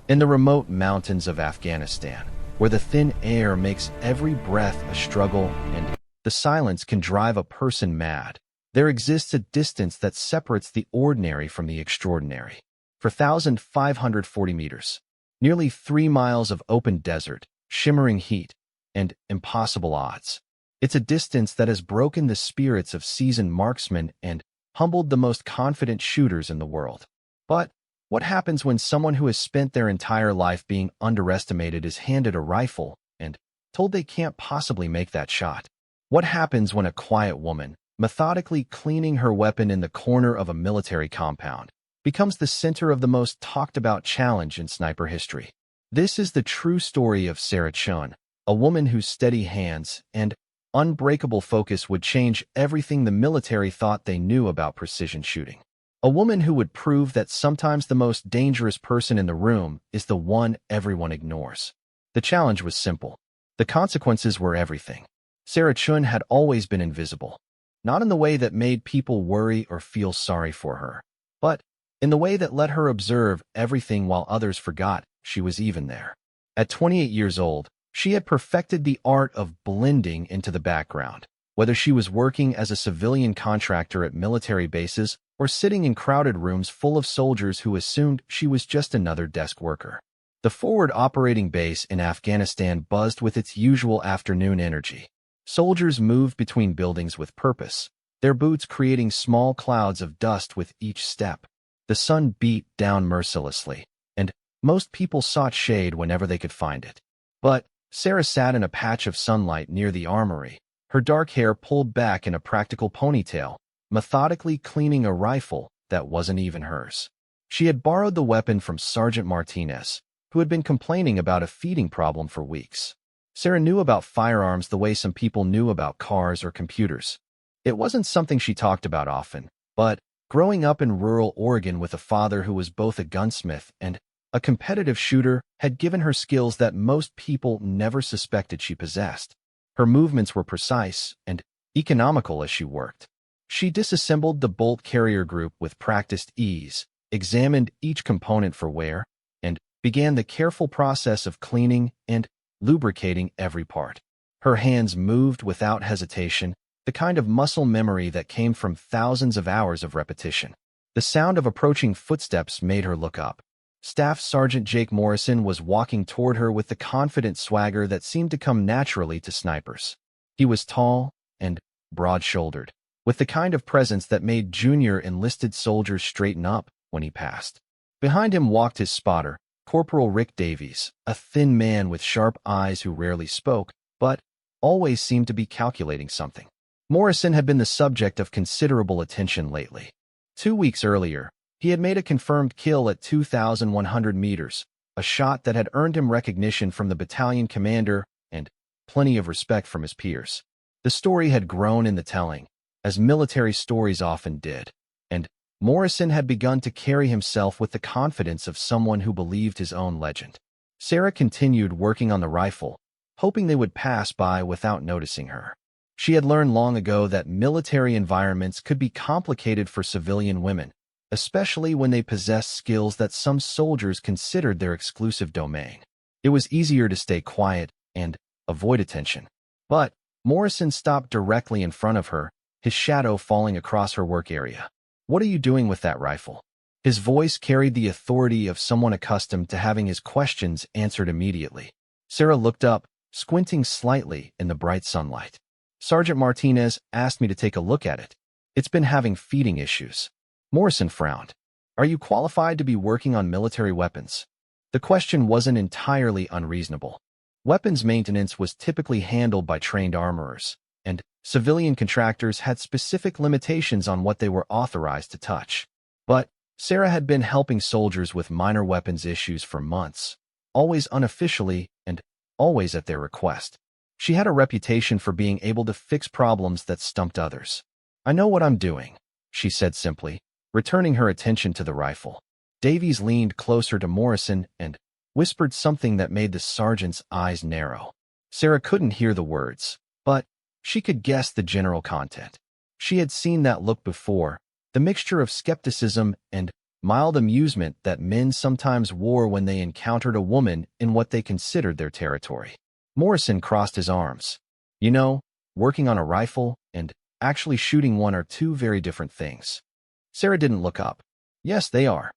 In the remote mountains of Afghanistan, where the thin air makes every breath a struggle and the silence can drive a person mad, there exists a distance that separates the ordinary from the extraordinary. For 1,540 meters, nearly 3 miles of open desert, shimmering heat, and impossible odds. It's a distance that has broken the spirits of seasoned marksmen and humbled the most confident shooters in the world. But what happens when someone who has spent their entire life being underestimated is handed a rifle and told they can't possibly make that shot? What happens when a quiet woman, methodically cleaning her weapon in the corner of a military compound, becomes the center of the most talked-about challenge in sniper history? This is the true story of Sarah Chun, a woman whose steady hands and unbreakable focus would change everything the military thought they knew about precision shooting. A woman who would prove that sometimes the most dangerous person in the room is the one everyone ignores. The challenge was simple. The consequences were everything. Sarah Chun had always been invisible, not in the way that made people worry or feel sorry for her, but in the way that let her observe everything while others forgot she was even there. At 28 years old, she had perfected the art of blending into the background, whether she was working as a civilian contractor at military bases or sitting in crowded rooms full of soldiers who assumed she was just another desk worker. The forward operating base in Afghanistan buzzed with its usual afternoon energy. Soldiers moved between buildings with purpose, their boots creating small clouds of dust with each step. The sun beat down mercilessly, and most people sought shade whenever they could find it. But Sarah sat in a patch of sunlight near the armory, her dark hair pulled back in a practical ponytail, methodically cleaning a rifle that wasn't even hers. She had borrowed the weapon from Sergeant Martinez, who had been complaining about a feeding problem for weeks. Sarah knew about firearms the way some people knew about cars or computers. It wasn't something she talked about often, but growing up in rural Oregon with a father who was both a gunsmith and a competitive shooter had given her skills that most people never suspected she possessed. Her movements were precise and economical as she worked. She disassembled the bolt carrier group with practiced ease, examined each component for wear, and began the careful process of cleaning and lubricating every part. Her hands moved without hesitation, the kind of muscle memory that came from thousands of hours of repetition. The sound of approaching footsteps made her look up. Staff Sergeant Jake Morrison was walking toward her with the confident swagger that seemed to come naturally to snipers. He was tall and broad-shouldered, with the kind of presence that made junior enlisted soldiers straighten up when he passed. Behind him walked his spotter, Corporal Rick Davies, a thin man with sharp eyes who rarely spoke, but always seemed to be calculating something. Morrison had been the subject of considerable attention lately. 2 weeks earlier, he had made a confirmed kill at 2,100 meters, a shot that had earned him recognition from the battalion commander and plenty of respect from his peers. The story had grown in the telling, as military stories often did, and Morrison had begun to carry himself with the confidence of someone who believed his own legend. Sarah continued working on the rifle, hoping they would pass by without noticing her. She had learned long ago that military environments could be complicated for civilian women, especially when they possessed skills that some soldiers considered their exclusive domain. It was easier to stay quiet and avoid attention. But Morrison stopped directly in front of her, his shadow falling across her work area. "What are you doing with that rifle?" His voice carried the authority of someone accustomed to having his questions answered immediately. Sarah looked up, squinting slightly in the bright sunlight. "Sergeant Martinez asked me to take a look at it. It's been having feeding issues." Morrison frowned. "Are you qualified to be working on military weapons?" The question wasn't entirely unreasonable. Weapons maintenance was typically handled by trained armorers, and civilian contractors had specific limitations on what they were authorized to touch. But Sarah had been helping soldiers with minor weapons issues for months, always unofficially and always at their request. She had a reputation for being able to fix problems that stumped others. "I know what I'm doing," she said simply, returning her attention to the rifle. Davies leaned closer to Morrison and whispered something that made the sergeant's eyes narrow. Sarah couldn't hear the words, but she could guess the general content. She had seen that look before, the mixture of skepticism and mild amusement that men sometimes wore when they encountered a woman in what they considered their territory. Morrison crossed his arms. You know, working on a rifle and actually shooting one are two very different things. Sarah didn't look up. Yes, they are.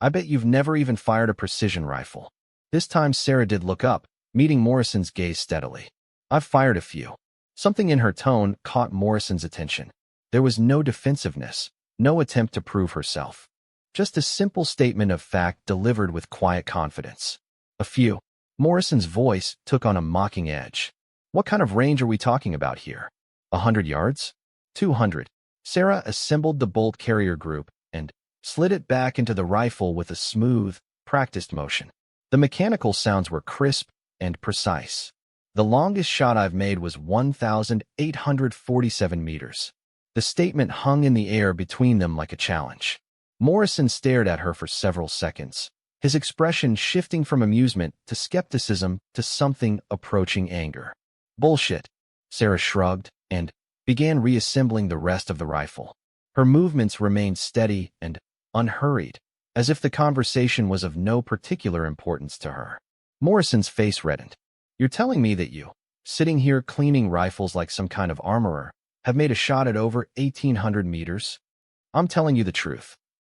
I bet you've never even fired a precision rifle. This time Sarah did look up, meeting Morrison's gaze steadily. I've fired a few. Something in her tone caught Morrison's attention. There was no defensiveness, no attempt to prove herself. Just a simple statement of fact delivered with quiet confidence. A few. Morrison's voice took on a mocking edge. What kind of range are we talking about here? 100 yards? 200. Sarah assembled the bolt carrier group and slid it back into the rifle with a smooth, practiced motion. The mechanical sounds were crisp and precise. The longest shot I've made was 1,847 meters. The statement hung in the air between them like a challenge. Morrison stared at her for several seconds, his expression shifting from amusement to skepticism to something approaching anger. Bullshit. Sarah shrugged and began reassembling the rest of the rifle. Her movements remained steady and unhurried, as if the conversation was of no particular importance to her. Morrison's face reddened. You're telling me that you, sitting here cleaning rifles like some kind of armorer, have made a shot at over 1,800 meters? I'm telling you the truth.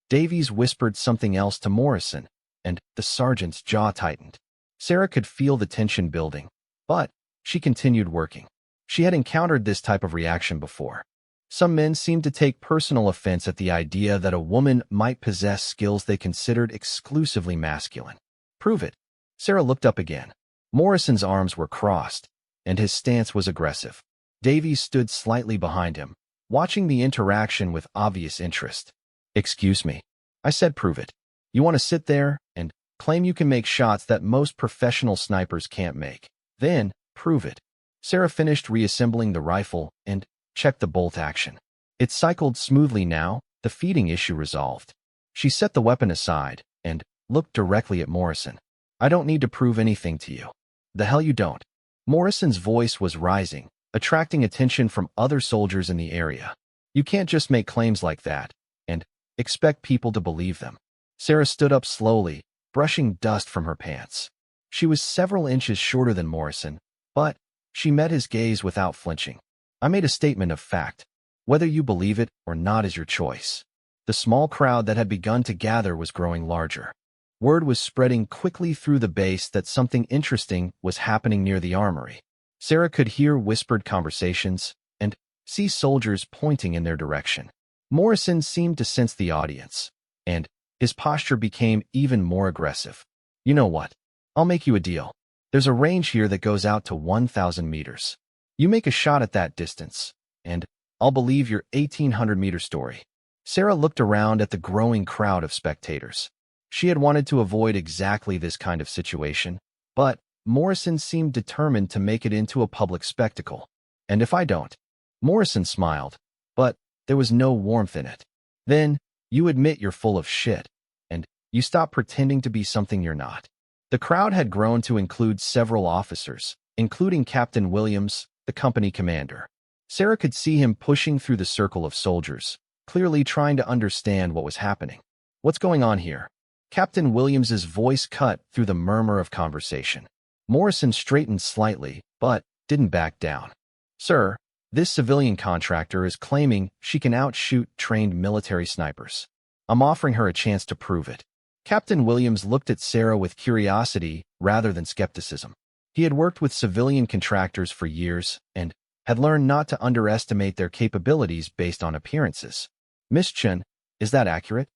Davies whispered something else to Morrison, and the sergeant's jaw tightened. Sarah could feel the tension building, but she continued working. She had encountered this type of reaction before. Some men seemed to take personal offense at the idea that a woman might possess skills they considered exclusively masculine. Prove it. Sarah looked up again. Morrison's arms were crossed, and his stance was aggressive. Davies stood slightly behind him, watching the interaction with obvious interest. Excuse me. I said prove it. You want to sit there and claim you can make shots that most professional snipers can't make. Then, prove it. Sarah finished reassembling the rifle and checked the bolt action. It cycled smoothly now, the feeding issue resolved. She set the weapon aside and looked directly at Morrison. I don't need to prove anything to you. The hell you don't. Morrison's voice was rising, attracting attention from other soldiers in the area. You can't just make claims like that and expect people to believe them. Sarah stood up slowly, brushing dust from her pants. She was several inches shorter than Morrison, but she met his gaze without flinching. I made a statement of fact. Whether you believe it or not is your choice. The small crowd that had begun to gather was growing larger. Word was spreading quickly through the base that something interesting was happening near the armory. Sarah could hear whispered conversations and see soldiers pointing in their direction. Morrison seemed to sense the audience, and his posture became even more aggressive. You know what? I'll make you a deal. There's a range here that goes out to 1,000 meters. You make a shot at that distance, and I'll believe your 1,800-meter story. Sarah looked around at the growing crowd of spectators. She had wanted to avoid exactly this kind of situation, but Morrison seemed determined to make it into a public spectacle. And if I don't? Morrison smiled, but there was no warmth in it. Then, you admit you're full of shit, and you stop pretending to be something you're not. The crowd had grown to include several officers, including Captain Williams, the company commander. Sarah could see him pushing through the circle of soldiers, clearly trying to understand what was happening. What's going on here? Captain Williams's voice cut through the murmur of conversation. Morrison straightened slightly, but didn't back down. Sir, this civilian contractor is claiming she can outshoot trained military snipers. I'm offering her a chance to prove it. Captain Williams looked at Sarah with curiosity rather than skepticism. He had worked with civilian contractors for years and had learned not to underestimate their capabilities based on appearances. Miss Chen, is that accurate?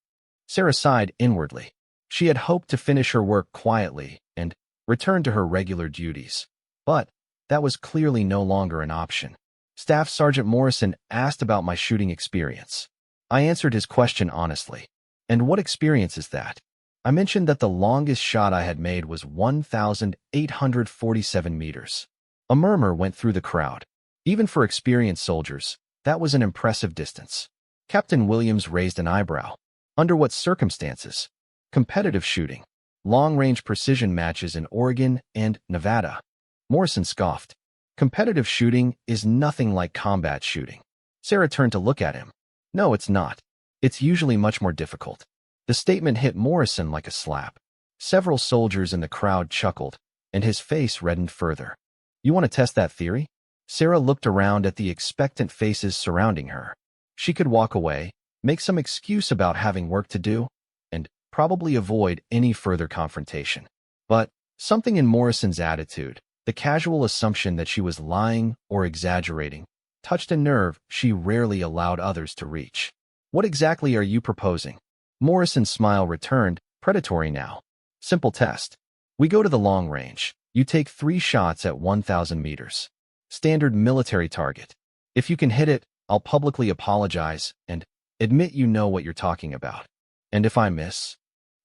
Sarah sighed inwardly. She had hoped to finish her work quietly and return to her regular duties. But that was clearly no longer an option. Staff Sergeant Morrison asked about my shooting experience. I answered his question honestly. And what experience is that? I mentioned that the longest shot I had made was 1,847 meters. A murmur went through the crowd. Even for experienced soldiers, that was an impressive distance. Captain Williams raised an eyebrow. Under what circumstances? Competitive shooting. Long-range precision matches in Oregon and Nevada. Morrison scoffed. Competitive shooting is nothing like combat shooting. Sarah turned to look at him. No, it's not. It's usually much more difficult. The statement hit Morrison like a slap. Several soldiers in the crowd chuckled, and his face reddened further. You want to test that theory? Sarah looked around at the expectant faces surrounding her. She could walk away, make some excuse about having work to do, and probably avoid any further confrontation. But something in Morrison's attitude, the casual assumption that she was lying or exaggerating, touched a nerve she rarely allowed others to reach. What exactly are you proposing? Morrison's smile returned, predatory now. Simple test. We go to the long range. You take 3 shots at 1,000 meters. Standard military target. If you can hit it, I'll publicly apologize and admit you know what you're talking about. And if I miss,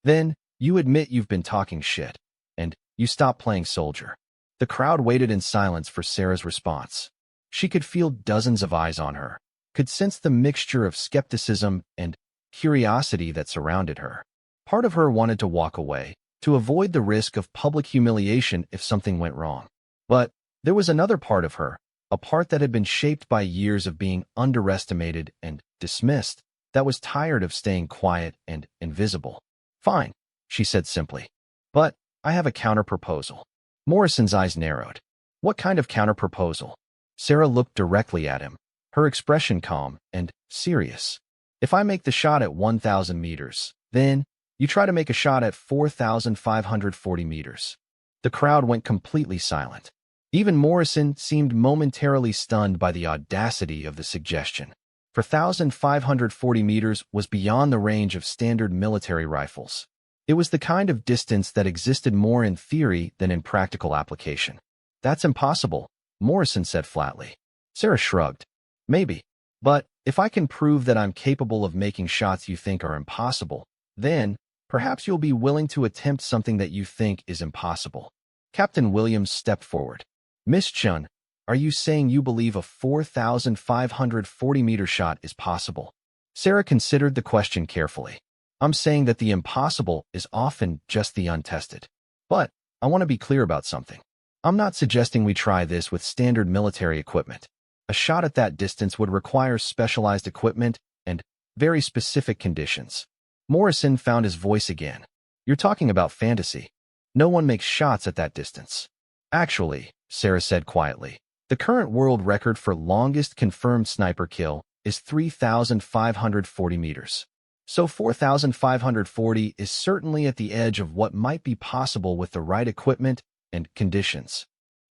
then you admit you've been talking shit, and you stop playing soldier. The crowd waited in silence for Sarah's response. She could feel dozens of eyes on her, could sense the mixture of skepticism and curiosity that surrounded her. Part of her wanted to walk away, to avoid the risk of public humiliation if something went wrong. But there was another part of her, a part that had been shaped by years of being underestimated and dismissed, that was tired of staying quiet and invisible. Fine, she said simply. But I have a counter-proposal. Morrison's eyes narrowed. What kind of counter-proposal? Sarah looked directly at him, her expression calm and serious. If I make the shot at 1,000 meters, then you try to make a shot at 4,540 meters. The crowd went completely silent. Even Morrison seemed momentarily stunned by the audacity of the suggestion. 4,540 meters was beyond the range of standard military rifles. It was the kind of distance that existed more in theory than in practical application. That's impossible, Morrison said flatly. Sarah shrugged. Maybe. But if I can prove that I'm capable of making shots you think are impossible, then perhaps you'll be willing to attempt something that you think is impossible. Captain Williams stepped forward. Miss Chun, are you saying you believe a 4,540-meter shot is possible? Sarah considered the question carefully. I'm saying that the impossible is often just the untested. But I want to be clear about something. I'm not suggesting we try this with standard military equipment. A shot at that distance would require specialized equipment and very specific conditions. Morrison found his voice again. You're talking about fantasy. No one makes shots at that distance. Actually, Sarah said quietly, the current world record for longest confirmed sniper kill is 3,540 meters. So 4,540 is certainly at the edge of what might be possible with the right equipment and conditions.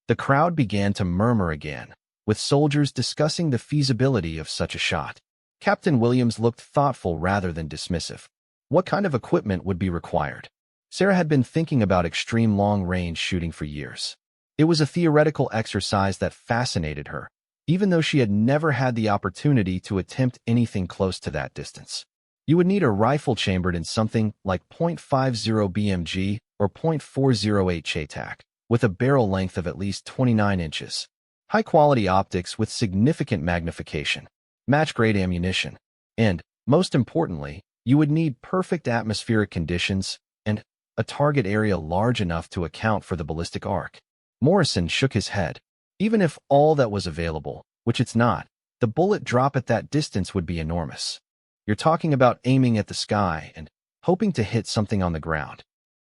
The crowd began to murmur again, with soldiers discussing the feasibility of such a shot. Captain Williams looked thoughtful rather than dismissive. What kind of equipment would be required? Sarah had been thinking about extreme long-range shooting for years. It was a theoretical exercise that fascinated her, even though she had never had the opportunity to attempt anything close to that distance. You would need a rifle chambered in something like .50 BMG or .408 CHATAC, with a barrel length of at least 29 inches. High-quality optics with significant magnification, match-grade ammunition, and, most importantly, you would need perfect atmospheric conditions and a target area large enough to account for the ballistic arc. Morrison shook his head. Even if all that was available, which it's not, the bullet drop at that distance would be enormous. You're talking about aiming at the sky and hoping to hit something on the ground.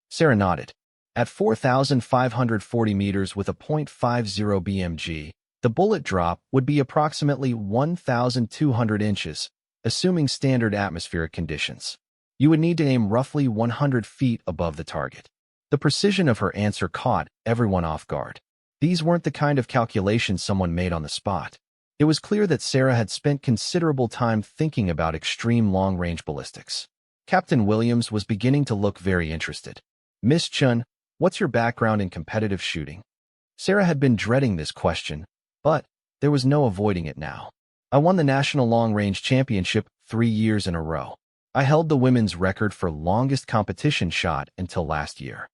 Sarah nodded. At 4,540 meters with a .50 BMG, the bullet drop would be approximately 1,200 inches, assuming standard atmospheric conditions. You would need to aim roughly 100 feet above the target. The precision of her answer caught everyone off guard. These weren't the kind of calculations someone made on the spot. It was clear that Sarah had spent considerable time thinking about extreme long-range ballistics. Captain Williams was beginning to look very interested. Miss Chun, what's your background in competitive shooting? Sarah had been dreading this question, but there was no avoiding it now. I won the National Long Range Championship 3 years in a row. I held the women's record for longest competition shot until last year.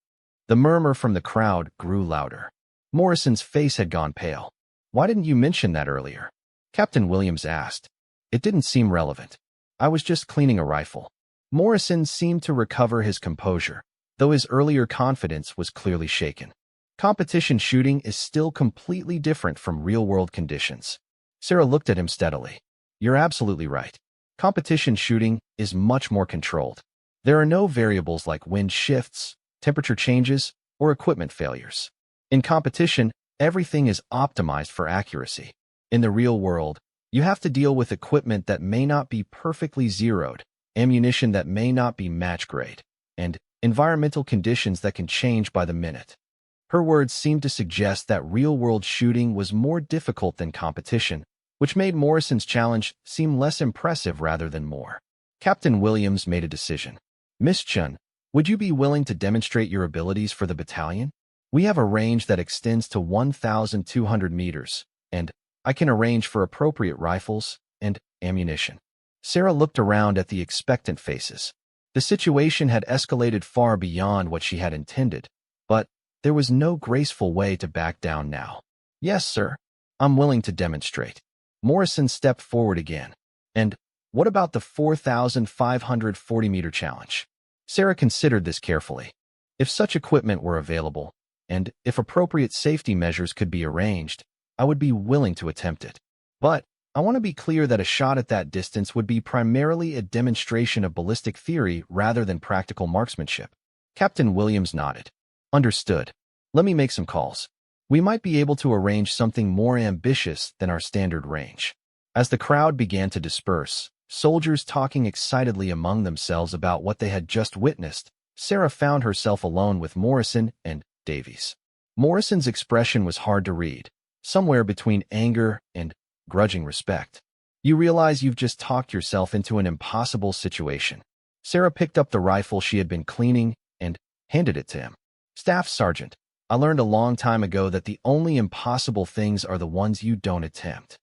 The murmur from the crowd grew louder. Morrison's face had gone pale. Why didn't you mention that earlier? Captain Williams asked. It didn't seem relevant. I was just cleaning a rifle. Morrison seemed to recover his composure, though his earlier confidence was clearly shaken. Competition shooting is still completely different from real-world conditions. Sarah looked at him steadily. You're absolutely right. Competition shooting is much more controlled. There are no variables like wind shifts, temperature changes, or equipment failures. In competition, everything is optimized for accuracy. In the real world, you have to deal with equipment that may not be perfectly zeroed, ammunition that may not be match grade, and environmental conditions that can change by the minute. Her words seemed to suggest that real-world shooting was more difficult than competition, which made Morrison's challenge seem less impressive rather than more. Captain Williams made a decision. Miss Chun, would you be willing to demonstrate your abilities for the battalion? We have a range that extends to 1,200 meters, and I can arrange for appropriate rifles and ammunition. Sarah looked around at the expectant faces. The situation had escalated far beyond what she had intended, but there was no graceful way to back down now. Yes, sir. I'm willing to demonstrate. Morrison stepped forward again. And what about the 4,540-meter challenge? Sarah considered this carefully. If such equipment were available, and if appropriate safety measures could be arranged, I would be willing to attempt it. But I want to be clear that a shot at that distance would be primarily a demonstration of ballistic theory rather than practical marksmanship. Captain Williams nodded. Understood. Let me make some calls. We might be able to arrange something more ambitious than our standard range. As the crowd began to disperse, soldiers talking excitedly among themselves about what they had just witnessed, Sarah found herself alone with Morrison and Davies. Morrison's expression was hard to read, somewhere between anger and grudging respect. You realize you've just talked yourself into an impossible situation. Sarah picked up the rifle she had been cleaning and handed it to him. Staff Sergeant, I learned a long time ago that the only impossible things are the ones you don't attempt.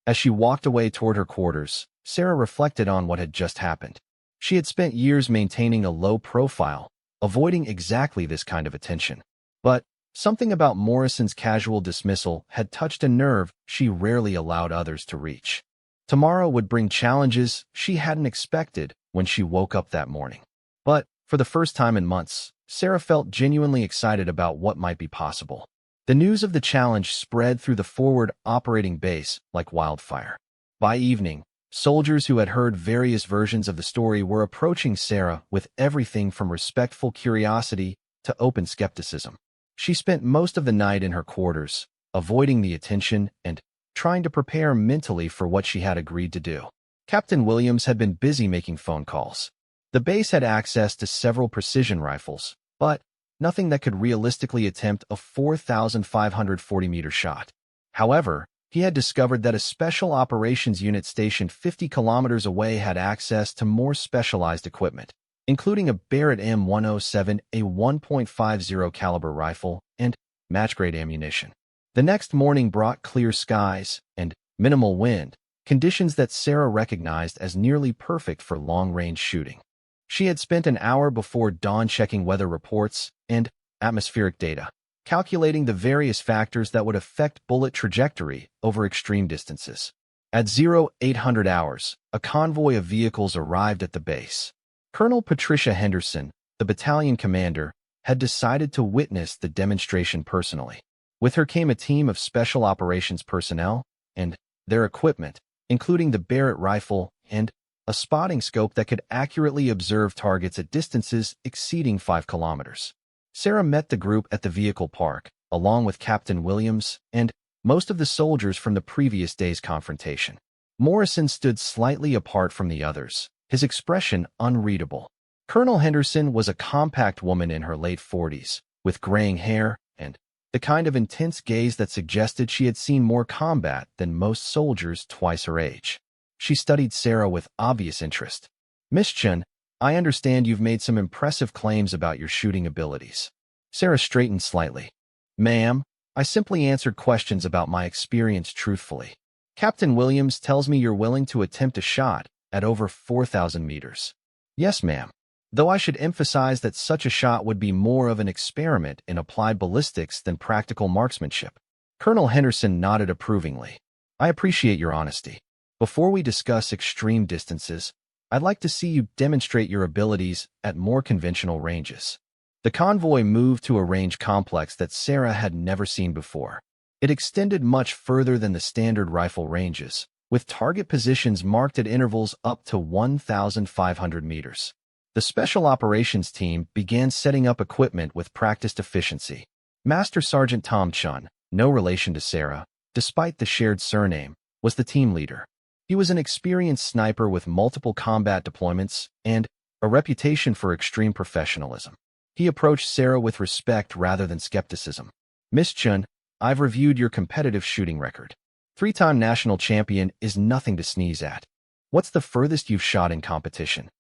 As she walked away toward her quarters, Sarah reflected on what had just happened. She had spent years maintaining a low profile, avoiding exactly this kind of attention. But something about Morrison's casual dismissal had touched a nerve she rarely allowed others to reach. Tomorrow would bring challenges she hadn't expected when she woke up that morning. But for the first time in months, Sarah felt genuinely excited about what might be possible. The news of the challenge spread through the forward operating base like wildfire. By evening, soldiers who had heard various versions of the story were approaching Sarah with everything from respectful curiosity to open skepticism. She spent most of the night in her quarters, avoiding the attention and trying to prepare mentally for what she had agreed to do. Captain Williams had been busy making phone calls. The base had access to several precision rifles, but nothing that could realistically attempt a 4,540-meter shot. However, he had discovered that a special operations unit stationed 50 kilometers away had access to more specialized equipment, including a Barrett M107, a 1.50 caliber rifle, and match-grade ammunition. The next morning brought clear skies and minimal wind, conditions that Sarah recognized as nearly perfect for long-range shooting. She had spent an hour before dawn checking weather reports and atmospheric data, calculating the various factors that would affect bullet trajectory over extreme distances. At 0800 hours, a convoy of vehicles arrived at the base. Colonel Patricia Henderson, the battalion commander, had decided to witness the demonstration personally. With her came a team of special operations personnel and their equipment, including the Barrett rifle and a spotting scope that could accurately observe targets at distances exceeding 5 kilometers. Sarah met the group at the vehicle park, along with Captain Williams and most of the soldiers from the previous day's confrontation. Morrison stood slightly apart from the others, his expression unreadable. Colonel Henderson was a compact woman in her late 40s, with graying hair and the kind of intense gaze that suggested she had seen more combat than most soldiers twice her age. She studied Sarah with obvious interest. Miss Chun, I understand you've made some impressive claims about your shooting abilities. Sarah straightened slightly. Ma'am, I simply answered questions about my experience truthfully. Captain Williams tells me you're willing to attempt a shot at over 4,000 meters. Yes, ma'am. Though I should emphasize that such a shot would be more of an experiment in applied ballistics than practical marksmanship. Colonel Henderson nodded approvingly. I appreciate your honesty. Before we discuss extreme distances, I'd like to see you demonstrate your abilities at more conventional ranges. The convoy moved to a range complex that Sarah had never seen before. It extended much further than the standard rifle ranges, with target positions marked at intervals up to 1,500 meters. The Special Operations Team began setting up equipment with practiced efficiency. Master Sergeant Tom Chun, no relation to Sarah, despite the shared surname, was the team leader. He was an experienced sniper with multiple combat deployments and a reputation for extreme professionalism. He approached Sarah with respect rather than skepticism. "Miss Chun, I've reviewed your competitive shooting record. Three-time national champion is nothing to sneeze at. What's the furthest you've shot in competition?"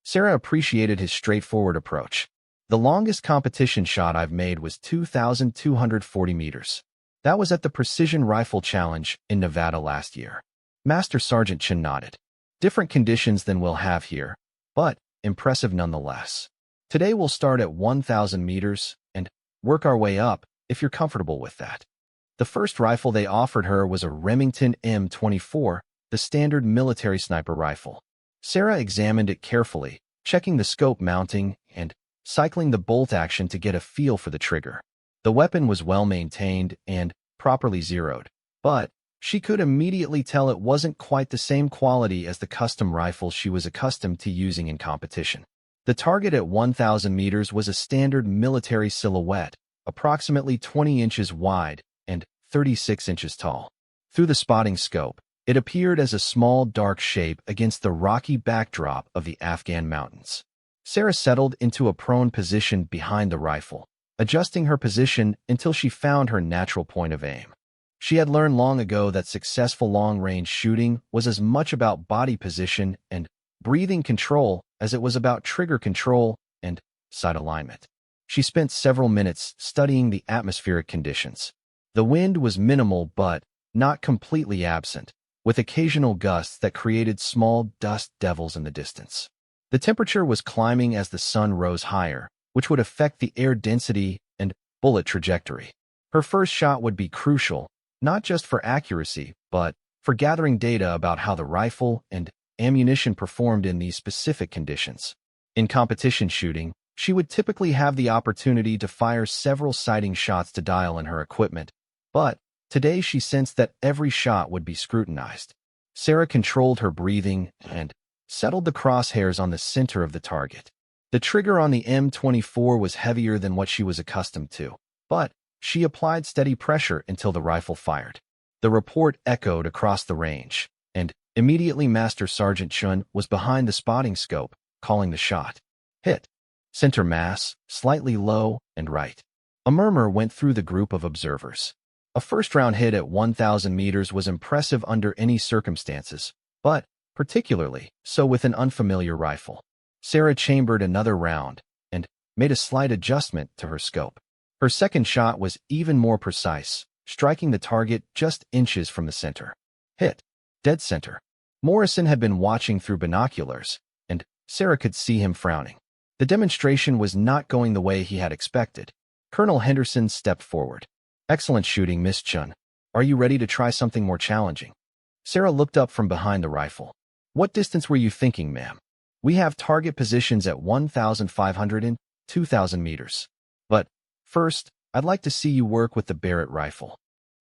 Sarah appreciated his straightforward approach. "The longest competition shot I've made was 2,240 meters. That was at the Precision Rifle Challenge in Nevada last year." Master Sergeant Chin nodded. "Different conditions than we'll have here, but impressive nonetheless. Today we'll start at 1,000 meters and work our way up if you're comfortable with that." The first rifle they offered her was a Remington M24, the standard military sniper rifle. Sarah examined it carefully, checking the scope mounting and cycling the bolt action to get a feel for the trigger. The weapon was well maintained and properly zeroed, but she could immediately tell it wasn't quite the same quality as the custom rifle she was accustomed to using in competition. The target at 1,000 meters was a standard military silhouette, approximately 20 inches wide and 36 inches tall. Through the spotting scope, it appeared as a small, dark shape against the rocky backdrop of the Afghan mountains. Sarah settled into a prone position behind the rifle, adjusting her position until she found her natural point of aim. She had learned long ago that successful long-range shooting was as much about body position and breathing control as it was about trigger control and sight alignment. She spent several minutes studying the atmospheric conditions. The wind was minimal but not completely absent, with occasional gusts that created small dust devils in the distance. The temperature was climbing as the sun rose higher, which would affect the air density and bullet trajectory. Her first shot would be crucial, not just for accuracy, but for gathering data about how the rifle and ammunition performed in these specific conditions. In competition shooting, she would typically have the opportunity to fire several sighting shots to dial in her equipment, but today she sensed that every shot would be scrutinized. Sarah controlled her breathing and settled the crosshairs on the center of the target. The trigger on the M24 was heavier than what she was accustomed to, but she applied steady pressure until the rifle fired. The report echoed across the range, and immediately Master Sergeant Chun was behind the spotting scope, calling the shot. "Hit. Center mass, slightly low, and right." A murmur went through the group of observers. A first-round hit at 1,000 meters was impressive under any circumstances, but particularly so with an unfamiliar rifle. Sarah chambered another round and made a slight adjustment to her scope. Her second shot was even more precise, striking the target just inches from the center. Hit. Dead center. Morrison had been watching through binoculars, and Sarah could see him frowning. The demonstration was not going the way he had expected. Colonel Henderson stepped forward. "Excellent shooting, Miss Chun. Are you ready to try something more challenging?" Sarah looked up from behind the rifle. "What distance were you thinking, ma'am? We have target positions at 1,500 and 2,000 meters. But first, I'd like to see you work with the Barrett rifle."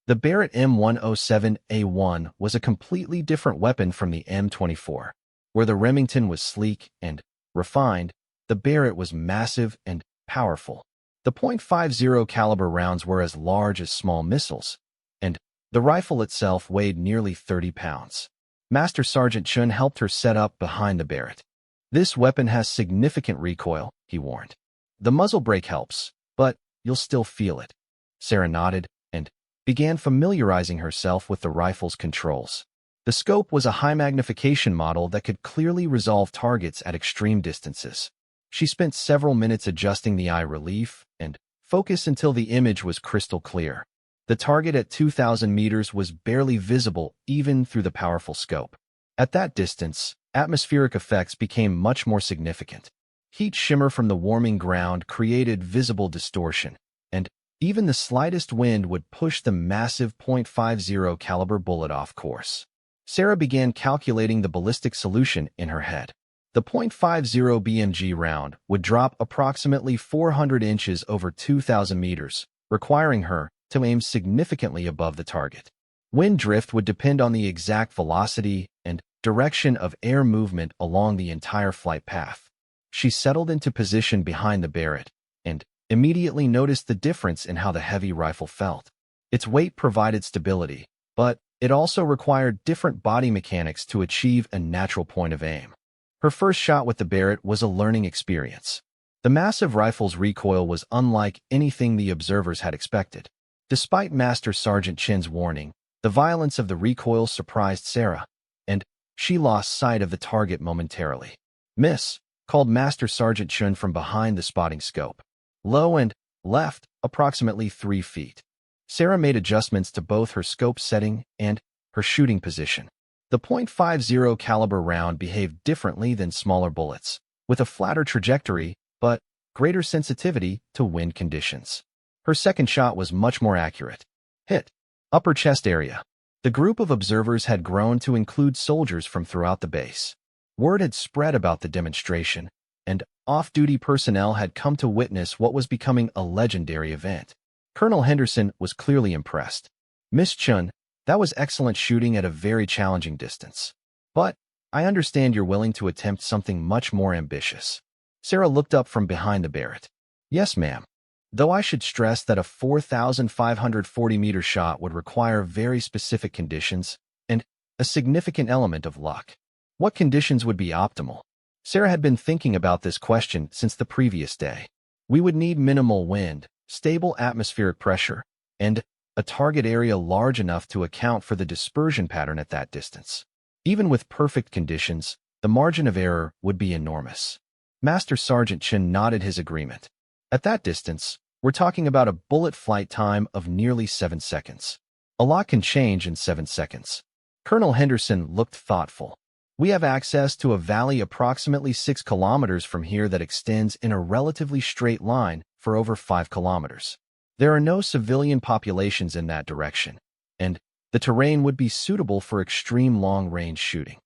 The Barrett M107A1 was a completely different weapon from the M24. Where the Remington was sleek and refined, the Barrett was massive and powerful. The .50 caliber rounds were as large as small missiles, and the rifle itself weighed nearly 30 pounds. Master Sergeant Chun helped her set up behind the Barrett. "This weapon has significant recoil," he warned. "The muzzle brake helps, but you'll still feel it." Sarah nodded and began familiarizing herself with the rifle's controls. The scope was a high-magnification model that could clearly resolve targets at extreme distances. She spent several minutes adjusting the eye relief and focus until the image was crystal clear. The target at 2,000 meters was barely visible even through the powerful scope. At that distance, atmospheric effects became much more significant. Heat shimmer from the warming ground created visible distortion, and even the slightest wind would push the massive .50 caliber bullet off course. Sarah began calculating the ballistic solution in her head. The .50 BMG round would drop approximately 400 inches over 2,000 meters, requiring her to aim significantly above the target. Wind drift would depend on the exact velocity and direction of air movement along the entire flight path. She settled into position behind the Barrett and immediately noticed the difference in how the heavy rifle felt. Its weight provided stability, but it also required different body mechanics to achieve a natural point of aim. Her first shot with the Barrett was a learning experience. The massive rifle's recoil was unlike anything the observers had expected. Despite Master Sergeant Chin's warning, the violence of the recoil surprised Sarah, and she lost sight of the target momentarily. "Miss," called Master Sergeant Chin from behind the spotting scope. "Low and left, approximately 3 feet." Sarah made adjustments to both her scope setting and her shooting position. The .50 caliber round behaved differently than smaller bullets, with a flatter trajectory but greater sensitivity to wind conditions. Her second shot was much more accurate. Hit upper chest area. The group of observers had grown to include soldiers from throughout the base. Word had spread about the demonstration, and off-duty personnel had come to witness what was becoming a legendary event. Colonel Henderson was clearly impressed. "Miss Chun, that was excellent shooting at a very challenging distance. But I understand you're willing to attempt something much more ambitious." Sarah looked up from behind the Barrett. "Yes, ma'am. Though I should stress that a 4,540-meter shot would require very specific conditions and a significant element of luck." What conditions would be optimal? Sarah had been thinking about this question since the previous day. "We would need minimal wind, stable atmospheric pressure, and a target area large enough to account for the dispersion pattern at that distance. Even with perfect conditions, the margin of error would be enormous." Master Sergeant Chin nodded his agreement. "At that distance, we're talking about a bullet flight time of nearly 7 seconds. A lot can change in 7 seconds." Colonel Henderson looked thoughtful. "We have access to a valley approximately 6 kilometers from here that extends in a relatively straight line for over 5 kilometers. There are no civilian populations in that direction, and the terrain would be suitable for extreme long-range shooting."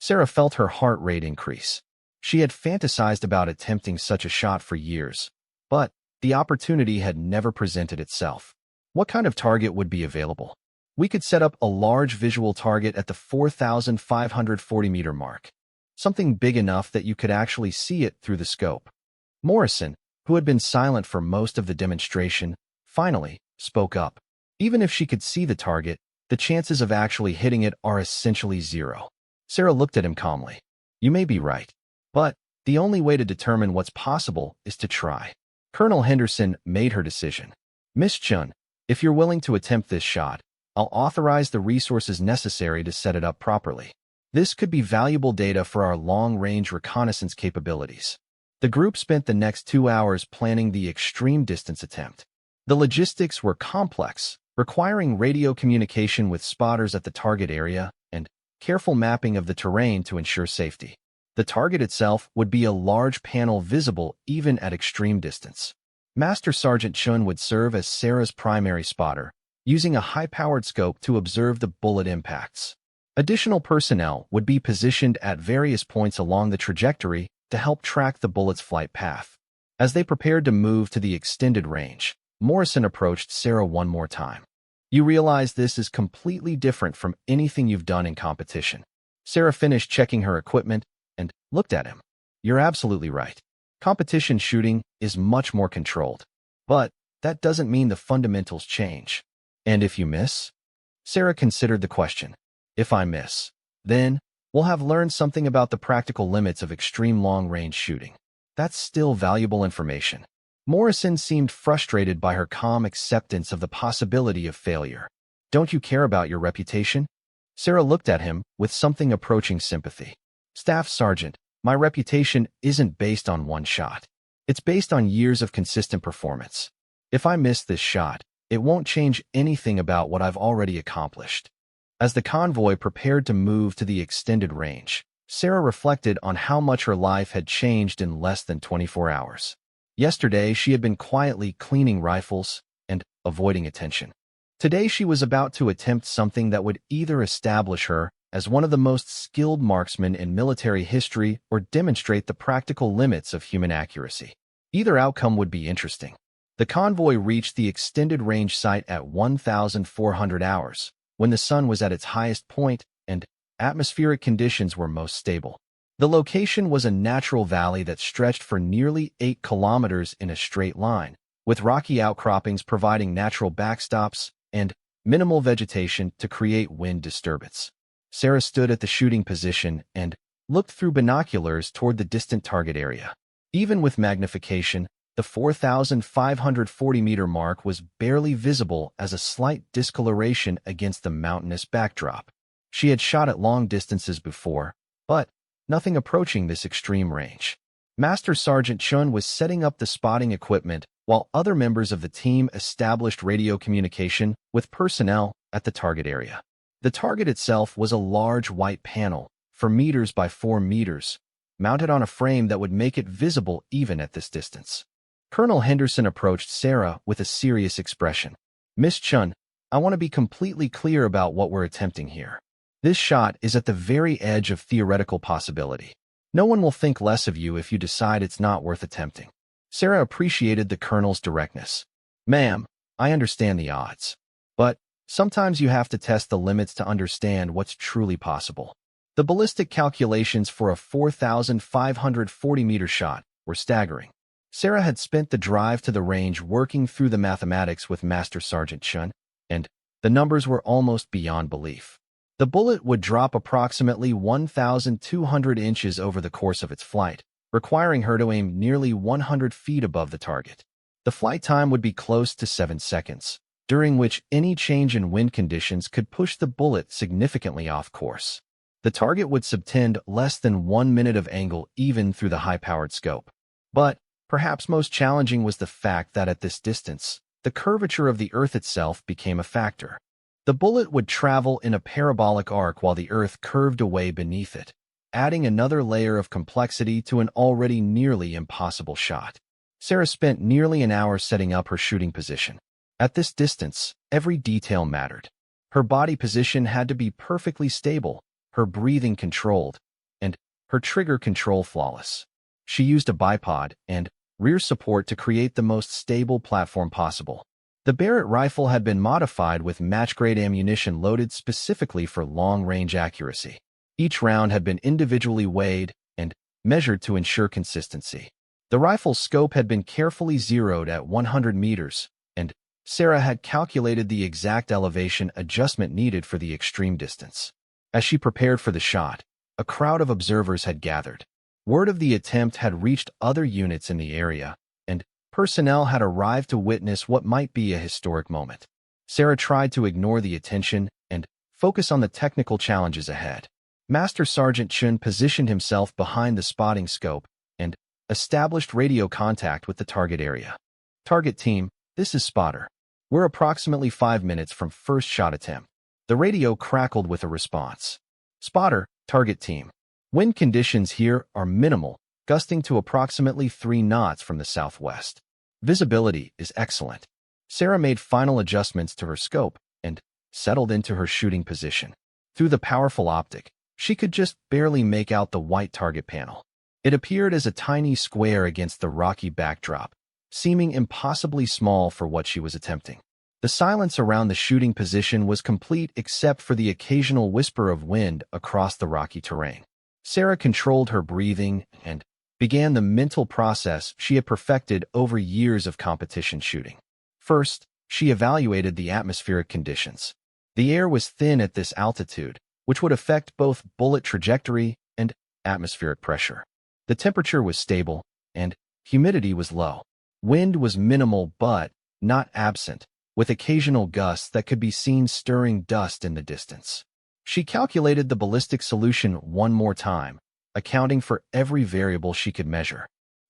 Sarah felt her heart rate increase. She had fantasized about attempting such a shot for years, but the opportunity had never presented itself. What kind of target would be available? "We could set up a large visual target at the 4,540-meter mark. Something big enough that you could actually see it through the scope." Morrison, who had been silent for most of the demonstration, finally spoke up. "Even if she could see the target, the chances of actually hitting it are essentially zero." Sarah looked at him calmly. "You may be right, but the only way to determine what's possible is to try." Colonel Henderson made her decision. "Miss Chun, if you're willing to attempt this shot, I'll authorize the resources necessary to set it up properly. This could be valuable data for our long-range reconnaissance capabilities." The group spent the next 2 hours planning the extreme distance attempt. The logistics were complex, requiring radio communication with spotters at the target area and careful mapping of the terrain to ensure safety. The target itself would be a large panel visible even at extreme distance. Master Sergeant Chun would serve as Sarah's primary spotter, using a high-powered scope to observe the bullet impacts. Additional personnel would be positioned at various points along the trajectory to help track the bullet's flight path. As they prepared to move to the extended range, Morrison approached Sarah one more time. "You realize this is completely different from anything you've done in competition." Sarah finished checking her equipment and looked at him. "You're absolutely right. Competition shooting is much more controlled. But that doesn't mean the fundamentals change." "And if you miss?" Sarah considered the question. "If I miss, then we'll have learned something about the practical limits of extreme long-range shooting. That's still valuable information." Morrison seemed frustrated by her calm acceptance of the possibility of failure. "Don't you care about your reputation?" Sarah looked at him with something approaching sympathy. "Staff Sergeant, my reputation isn't based on one shot. It's based on years of consistent performance. If I miss this shot, it won't change anything about what I've already accomplished." As the convoy prepared to move to the extended range, Sarah reflected on how much her life had changed in less than 24 hours. Yesterday, she had been quietly cleaning rifles and avoiding attention. Today, she was about to attempt something that would either establish her as one of the most skilled marksmen in military history or demonstrate the practical limits of human accuracy. Either outcome would be interesting. The convoy reached the extended range site at 1,400 hours, when the sun was at its highest point and atmospheric conditions were most stable. The location was a natural valley that stretched for nearly 8 kilometers in a straight line, with rocky outcroppings providing natural backstops and minimal vegetation to create wind disturbance. Sarah stood at the shooting position and looked through binoculars toward the distant target area. Even with magnification, the 4,540-meter mark was barely visible as a slight discoloration against the mountainous backdrop. She had shot at long distances before, but nothing approaching this extreme range. Master Sergeant Chun was setting up the spotting equipment while other members of the team established radio communication with personnel at the target area. The target itself was a large white panel, 4 meters by 4 meters, mounted on a frame that would make it visible even at this distance. Colonel Henderson approached Sarah with a serious expression. "Miss Chun, I want to be completely clear about what we're attempting here. This shot is at the very edge of theoretical possibility. No one will think less of you if you decide it's not worth attempting." Sarah appreciated the colonel's directness. "Ma'am, I understand the odds. But sometimes you have to test the limits to understand what's truly possible." The ballistic calculations for a 4,540-meter shot were staggering. Sarah had spent the drive to the range working through the mathematics with Master Sergeant Chun, and the numbers were almost beyond belief. The bullet would drop approximately 1,200 inches over the course of its flight, requiring her to aim nearly 100 feet above the target. The flight time would be close to 7 seconds, during which any change in wind conditions could push the bullet significantly off course. The target would subtend less than 1 minute of angle even through the high-powered scope. But perhaps most challenging was the fact that at this distance, the curvature of the Earth itself became a factor. The bullet would travel in a parabolic arc while the Earth curved away beneath it, adding another layer of complexity to an already nearly impossible shot. Sarah spent nearly an hour setting up her shooting position. At this distance, every detail mattered. Her body position had to be perfectly stable, her breathing controlled, and her trigger control flawless. She used a bipod and rear support to create the most stable platform possible. The Barrett rifle had been modified with match-grade ammunition loaded specifically for long-range accuracy. Each round had been individually weighed and measured to ensure consistency. The rifle's scope had been carefully zeroed at 100 meters, and Sarah had calculated the exact elevation adjustment needed for the extreme distance. As she prepared for the shot, a crowd of observers had gathered. Word of the attempt had reached other units in the area, and personnel had arrived to witness what might be a historic moment. Sarah tried to ignore the attention and focus on the technical challenges ahead. Master Sergeant Chun positioned himself behind the spotting scope and established radio contact with the target area. "Target team, this is Spotter. We're approximately 5 minutes from first shot attempt." The radio crackled with a response. "Spotter, target team. Wind conditions here are minimal, gusting to approximately 3 knots from the southwest. Visibility is excellent." Sarah made final adjustments to her scope and settled into her shooting position. Through the powerful optic, she could just barely make out the white target panel. It appeared as a tiny square against the rocky backdrop, seeming impossibly small for what she was attempting. The silence around the shooting position was complete except for the occasional whisper of wind across the rocky terrain. Sarah controlled her breathing and began the mental process she had perfected over years of competition shooting. First, she evaluated the atmospheric conditions. The air was thin at this altitude, which would affect both bullet trajectory and atmospheric pressure. The temperature was stable, and humidity was low. Wind was minimal but not absent, with occasional gusts that could be seen stirring dust in the distance. She calculated the ballistic solution one more time, accounting for every variable she could measure.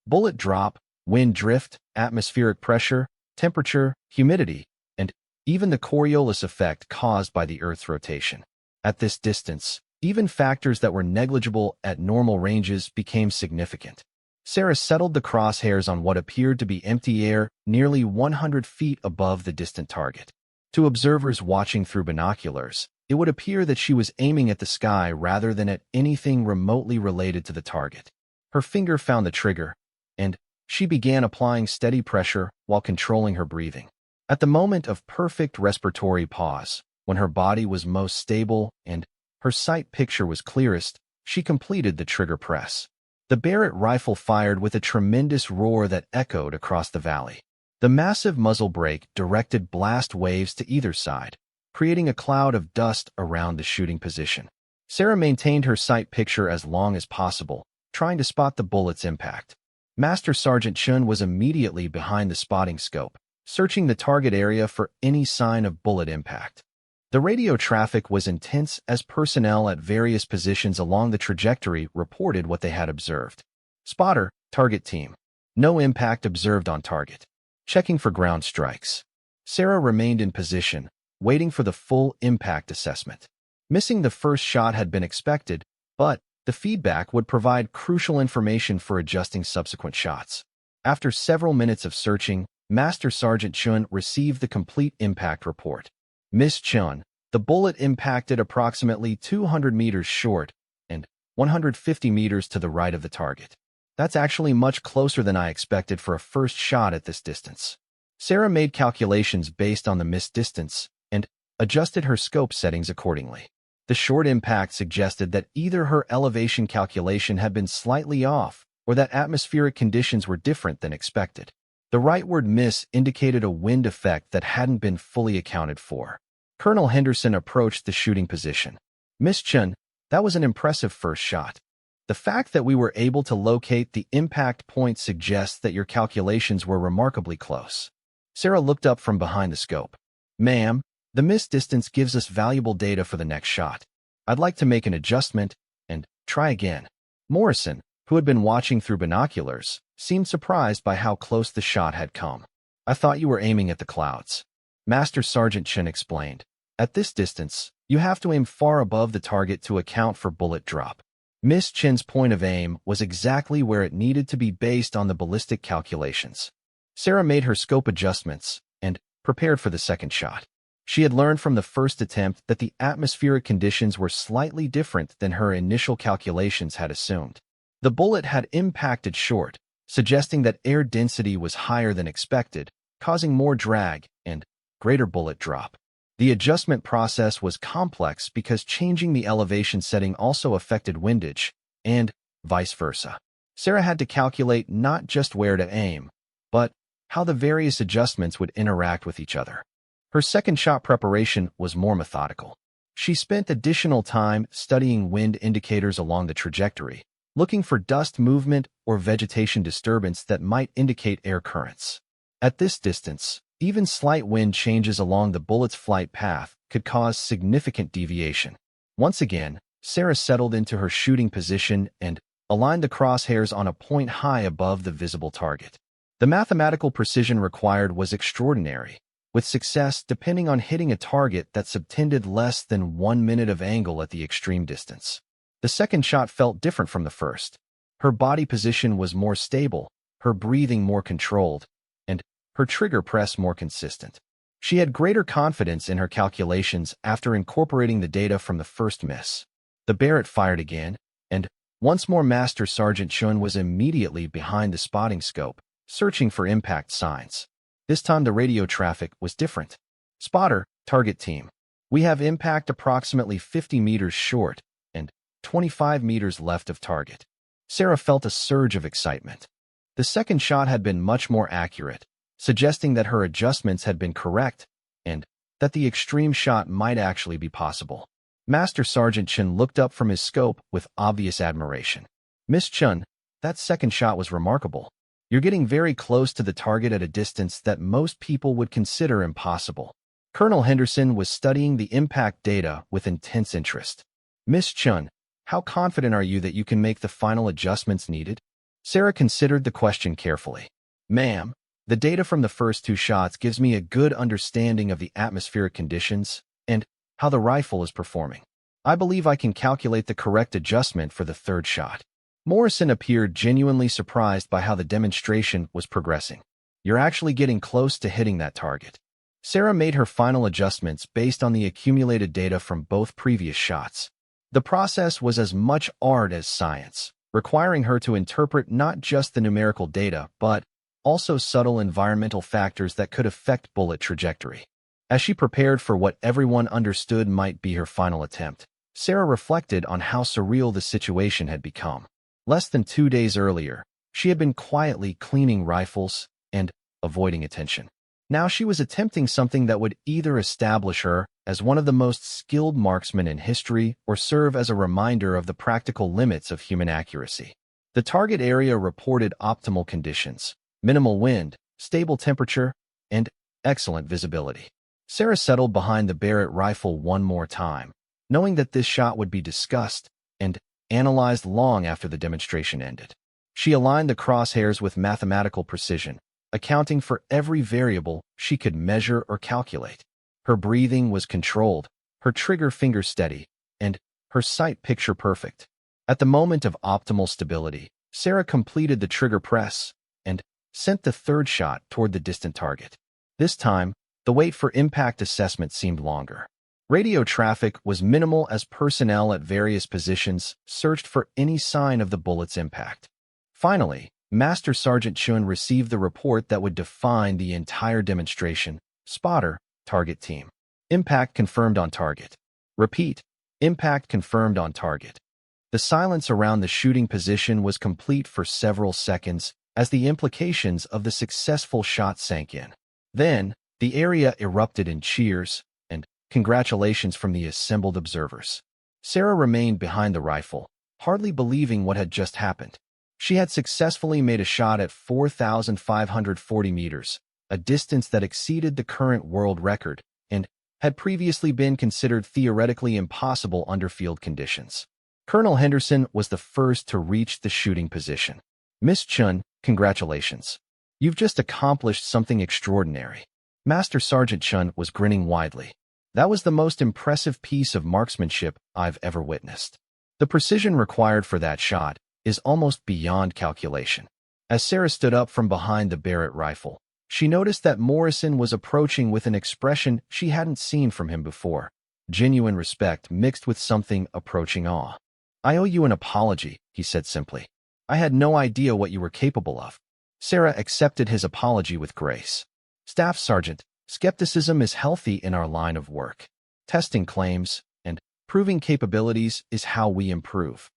Bullet drop, wind drift, atmospheric pressure, temperature, humidity, and even the Coriolis effect caused by the Earth's rotation. At this distance, even factors that were negligible at normal ranges became significant. Sarah settled the crosshairs on what appeared to be empty air nearly 100 feet above the distant target. To observers watching through binoculars, it would appear that she was aiming at the sky rather than at anything remotely related to the target. Her finger found the trigger, and she began applying steady pressure while controlling her breathing. At the moment of perfect respiratory pause, when her body was most stable and her sight picture was clearest, she completed the trigger press. The Barrett rifle fired with a tremendous roar that echoed across the valley. The massive muzzle brake directed blast waves to either side, creating a cloud of dust around the shooting position. Sarah maintained her sight picture as long as possible, trying to spot the bullet's impact. Master Sergeant Chun was immediately behind the spotting scope, searching the target area for any sign of bullet impact. The radio traffic was intense as personnel at various positions along the trajectory reported what they had observed. Spotter, target team. No impact observed on target. Checking for ground strikes. Sarah remained in position, waiting for the full impact assessment. Missing the first shot had been expected, but the feedback would provide crucial information for adjusting subsequent shots. After several minutes of searching, Master Sergeant Chun received the complete impact report. Miss Chun, the bullet impacted approximately 200 meters short and 150 meters to the right of the target. That's actually much closer than I expected for a first shot at this distance. Sarah made calculations based on the missed distance and adjusted her scope settings accordingly. The short impact suggested that either her elevation calculation had been slightly off or that atmospheric conditions were different than expected. The rightward miss indicated a wind effect that hadn't been fully accounted for. Colonel Henderson approached the shooting position. Miss Chun, that was an impressive first shot. The fact that we were able to locate the impact point suggests that your calculations were remarkably close. Sarah looked up from behind the scope. Ma'am, the miss distance gives us valuable data for the next shot. I'd like to make an adjustment and try again. Morrison, who had been watching through binoculars, seemed surprised by how close the shot had come. I thought you were aiming at the clouds. Master Sergeant Chen explained. At this distance, you have to aim far above the target to account for bullet drop. Miss Chen's point of aim was exactly where it needed to be based on the ballistic calculations. Sarah made her scope adjustments and prepared for the second shot. She had learned from the first attempt that the atmospheric conditions were slightly different than her initial calculations had assumed. The bullet had impacted short, suggesting that air density was higher than expected, causing more drag and greater bullet drop. The adjustment process was complex because changing the elevation setting also affected windage, and vice versa. Sarah had to calculate not just where to aim, but how the various adjustments would interact with each other. Her second shot preparation was more methodical. She spent additional time studying wind indicators along the trajectory, looking for dust movement or vegetation disturbance that might indicate air currents. At this distance, even slight wind changes along the bullet's flight path could cause significant deviation. Once again, Sarah settled into her shooting position and aligned the crosshairs on a point high above the visible target. The mathematical precision required was extraordinary, with success depending on hitting a target that subtended less than 1 minute of angle at the extreme distance. The second shot felt different from the first. Her body position was more stable, her breathing more controlled, and her trigger press more consistent. She had greater confidence in her calculations after incorporating the data from the first miss. The Barrett fired again, and once more Master Sergeant Chun was immediately behind the spotting scope, searching for impact signs. This time the radio traffic was different. Spotter, target team. We have impact approximately 50 meters short and 25 meters left of target. Sarah felt a surge of excitement. The second shot had been much more accurate, suggesting that her adjustments had been correct and that the extreme shot might actually be possible. Master Sergeant Chun looked up from his scope with obvious admiration. Miss Chun, that second shot was remarkable. You're getting very close to the target at a distance that most people would consider impossible. Colonel Henderson was studying the impact data with intense interest. Miss Chun, how confident are you that you can make the final adjustments needed? Sarah considered the question carefully. Ma'am, the data from the first two shots gives me a good understanding of the atmospheric conditions and how the rifle is performing. I believe I can calculate the correct adjustment for the third shot. Morrison appeared genuinely surprised by how the demonstration was progressing. You're actually getting close to hitting that target. Sarah made her final adjustments based on the accumulated data from both previous shots. The process was as much art as science, requiring her to interpret not just the numerical data, but also subtle environmental factors that could affect bullet trajectory. As she prepared for what everyone understood might be her final attempt, Sarah reflected on how surreal the situation had become. Less than 2 days earlier, she had been quietly cleaning rifles and avoiding attention. Now she was attempting something that would either establish her as one of the most skilled marksmen in history or serve as a reminder of the practical limits of human accuracy. The target area reported optimal conditions, minimal wind, stable temperature, and excellent visibility. Sarah settled behind the Barrett rifle one more time, knowing that this shot would be discussed and analyzed long after the demonstration ended. She aligned the crosshairs with mathematical precision, accounting for every variable she could measure or calculate. Her breathing was controlled, her trigger finger steady, and her sight picture perfect. At the moment of optimal stability, Sarah completed the trigger press and sent the third shot toward the distant target. This time, the wait for impact assessment seemed longer. Radio traffic was minimal as personnel at various positions searched for any sign of the bullet's impact. Finally, Master Sergeant Chun received the report that would define the entire demonstration. Spotter, target team. Impact confirmed on target. Repeat, impact confirmed on target. The silence around the shooting position was complete for several seconds as the implications of the successful shot sank in. Then, the area erupted in cheers and congratulations from the assembled observers. Sarah remained behind the rifle, hardly believing what had just happened. She had successfully made a shot at 4,540 meters, a distance that exceeded the current world record and had previously been considered theoretically impossible under field conditions. Colonel Henderson was the first to reach the shooting position. Miss Chun, congratulations. You've just accomplished something extraordinary. Master Sergeant Chun was grinning widely. That was the most impressive piece of marksmanship I've ever witnessed. The precision required for that shot is almost beyond calculation. As Sarah stood up from behind the Barrett rifle, she noticed that Morrison was approaching with an expression she hadn't seen from him before. Genuine respect mixed with something approaching awe. I owe you an apology, he said simply. I had no idea what you were capable of. Sarah accepted his apology with grace. Staff Sergeant, skepticism is healthy in our line of work. Testing claims and proving capabilities is how we improve.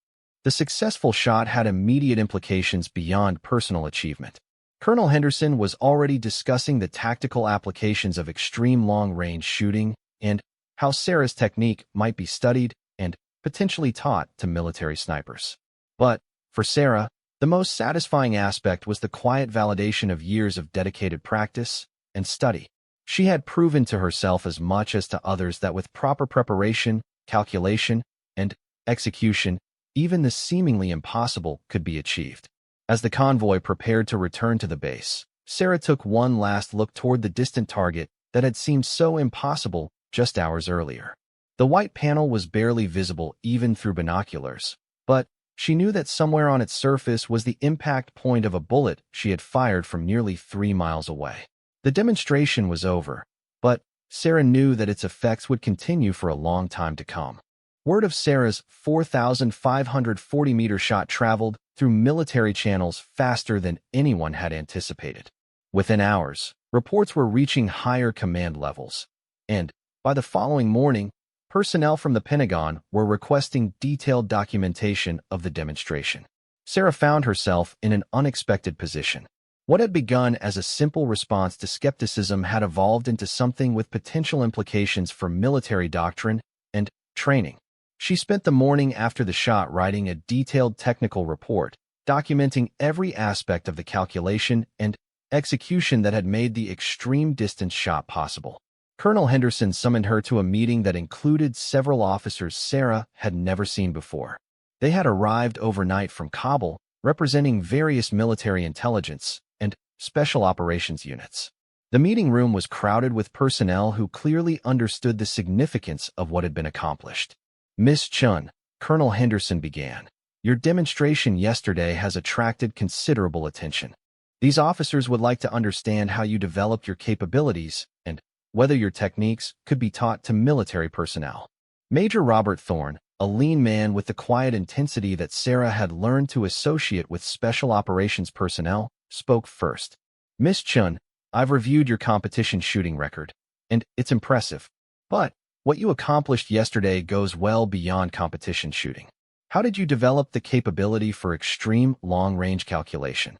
The successful shot had immediate implications beyond personal achievement. Colonel Henderson was already discussing the tactical applications of extreme long-range shooting and how Sarah's technique might be studied and potentially taught to military snipers. But, for Sarah, the most satisfying aspect was the quiet validation of years of dedicated practice and study. She had proven to herself as much as to others that with proper preparation, calculation, and execution, even the seemingly impossible could be achieved. As the convoy prepared to return to the base, Sarah took one last look toward the distant target that had seemed so impossible just hours earlier. The white panel was barely visible even through binoculars, but she knew that somewhere on its surface was the impact point of a bullet she had fired from nearly 3 miles away. The demonstration was over, but Sarah knew that its effects would continue for a long time to come. Word of Sarah's 4,540-meter shot traveled through military channels faster than anyone had anticipated. Within hours, reports were reaching higher command levels, and by the following morning, personnel from the Pentagon were requesting detailed documentation of the demonstration. Sarah found herself in an unexpected position. What had begun as a simple response to skepticism had evolved into something with potential implications for military doctrine and training. She spent the morning after the shot writing a detailed technical report, documenting every aspect of the calculation and execution that had made the extreme distance shot possible. Colonel Henderson summoned her to a meeting that included several officers Sarah had never seen before. They had arrived overnight from Kabul, representing various military intelligence and special operations units. The meeting room was crowded with personnel who clearly understood the significance of what had been accomplished. Miss Chun, Colonel Henderson began, your demonstration yesterday has attracted considerable attention. These officers would like to understand how you developed your capabilities and whether your techniques could be taught to military personnel. Major Robert Thorne, a lean man with the quiet intensity that Sarah had learned to associate with special operations personnel, spoke first. Miss Chun, I've reviewed your competition shooting record, and it's impressive. But What you accomplished yesterday goes well beyond competition shooting. How did you develop the capability for extreme long-range calculation?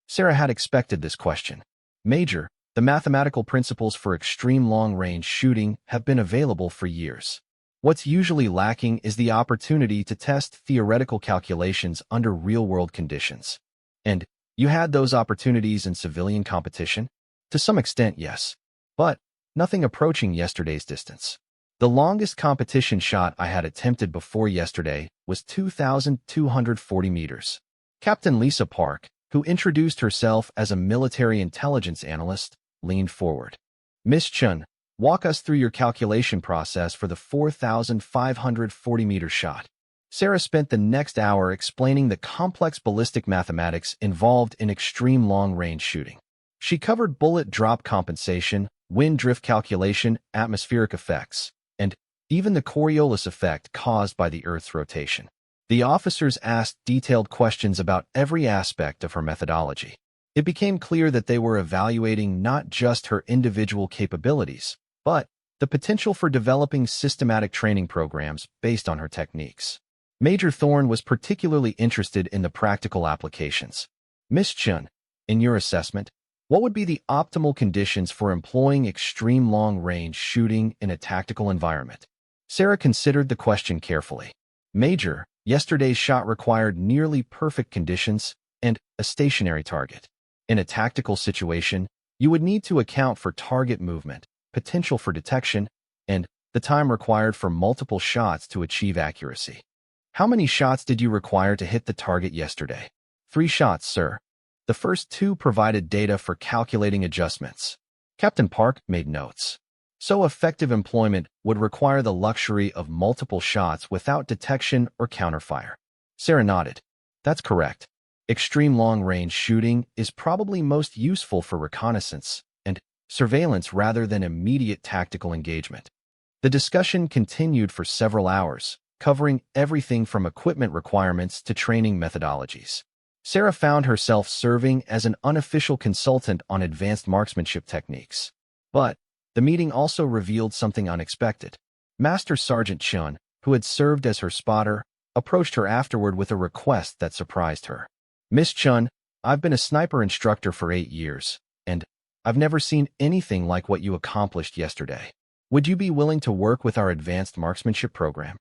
Sarah had expected this question. Major, the mathematical principles for extreme long-range shooting have been available for years. What's usually lacking is the opportunity to test theoretical calculations under real-world conditions. And you had those opportunities in civilian competition? To some extent, yes. But nothing approaching yesterday's distance. The longest competition shot I had attempted before yesterday was 2,240 meters. Captain Lisa Park, who introduced herself as a military intelligence analyst, leaned forward. Miss Chun, walk us through your calculation process for the 4,540-meter shot. Sarah spent the next hour explaining the complex ballistic mathematics involved in extreme long-range shooting. She covered bullet drop compensation, wind drift calculation, atmospheric effects, and even the Coriolis effect caused by the Earth's rotation. The officers asked detailed questions about every aspect of her methodology. It became clear that they were evaluating not just her individual capabilities, but the potential for developing systematic training programs based on her techniques. Major Thorne was particularly interested in the practical applications. Miss Chun, in your assessment, what would be the optimal conditions for employing extreme long-range shooting in a tactical environment? Sarah considered the question carefully. Major, yesterday's shot required nearly perfect conditions and a stationary target. In a tactical situation, you would need to account for target movement, potential for detection, and the time required for multiple shots to achieve accuracy. How many shots did you require to hit the target yesterday? 3 shots, sir. The first 2 provided data for calculating adjustments. Captain Park made notes. So effective employment would require the luxury of multiple shots without detection or counterfire. Sarah nodded. That's correct. Extreme long-range shooting is probably most useful for reconnaissance and surveillance rather than immediate tactical engagement. The discussion continued for several hours, covering everything from equipment requirements to training methodologies. Sarah found herself serving as an unofficial consultant on advanced marksmanship techniques. But the meeting also revealed something unexpected. Master Sergeant Chun, who had served as her spotter, approached her afterward with a request that surprised her. Miss Chun, I've been a sniper instructor for 8 years, and I've never seen anything like what you accomplished yesterday. Would you be willing to work with our advanced marksmanship program?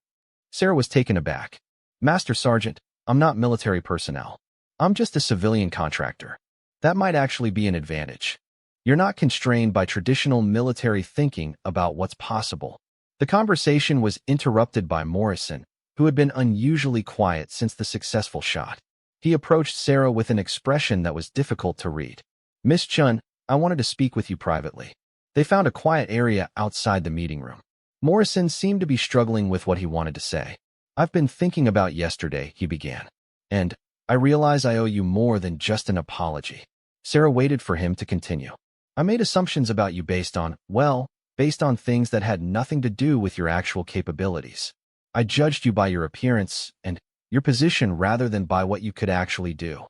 Sarah was taken aback. Master Sergeant, I'm not military personnel. I'm just a civilian contractor. That might actually be an advantage. You're not constrained by traditional military thinking about what's possible. The conversation was interrupted by Morrison, who had been unusually quiet since the successful shot. He approached Sarah with an expression that was difficult to read. Miss Chun, I wanted to speak with you privately. They found a quiet area outside the meeting room. Morrison seemed to be struggling with what he wanted to say. I've been thinking about yesterday, he began. And I realize I owe you more than just an apology. Sarah waited for him to continue. I made assumptions about you based on things that had nothing to do with your actual capabilities. I judged you by your appearance and your position rather than by what you could actually do.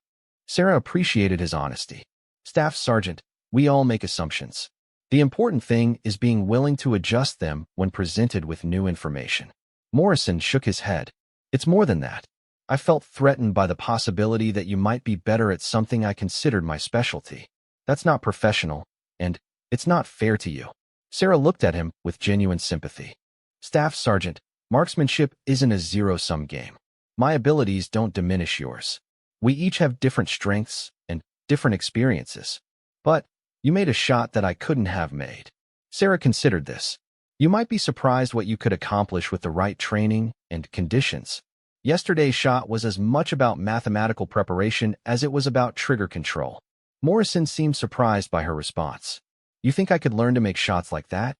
Sarah appreciated his honesty. Staff Sergeant, we all make assumptions. The important thing is being willing to adjust them when presented with new information. Morrison shook his head. It's more than that. I felt threatened by the possibility that you might be better at something I considered my specialty. That's not professional, and it's not fair to you. Sarah looked at him with genuine sympathy. Staff Sergeant, marksmanship isn't a zero-sum game. My abilities don't diminish yours. We each have different strengths and different experiences. But you made a shot that I couldn't have made. Sarah considered this. You might be surprised what you could accomplish with the right training and conditions. Yesterday's shot was as much about mathematical preparation as it was about trigger control. Morrison seemed surprised by her response. You think I could learn to make shots like that?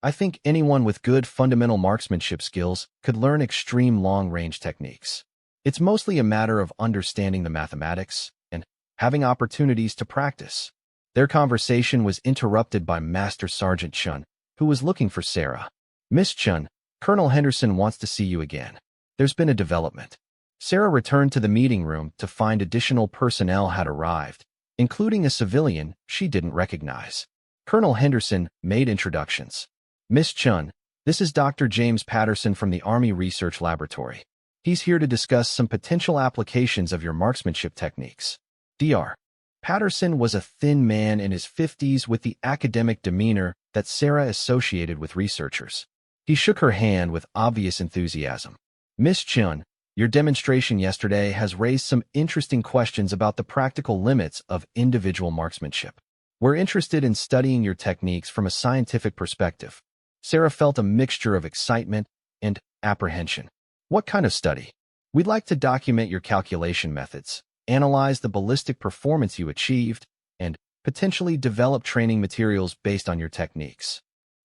I think anyone with good fundamental marksmanship skills could learn extreme long-range techniques. It's mostly a matter of understanding the mathematics and having opportunities to practice. Their conversation was interrupted by Master Sergeant Chun, who was looking for Sarah. Miss Chun, Colonel Henderson wants to see you again. There's been a development. Sarah returned to the meeting room to find additional personnel had arrived, including a civilian she didn't recognize. Colonel Henderson made introductions. Miss Chun, This is Dr. James Patterson from the Army Research Laboratory. He's here to discuss some potential applications of your marksmanship techniques. Dr. Patterson was a thin man in his 50s with the academic demeanor that Sarah associated with researchers. He shook her hand with obvious enthusiasm. Miss Chun, your demonstration yesterday has raised some interesting questions about the practical limits of individual marksmanship. We're interested in studying your techniques from a scientific perspective. Sarah felt a mixture of excitement and apprehension. What kind of study? We'd like to document your calculation methods, analyze the ballistic performance you achieved, and potentially develop training materials based on your techniques.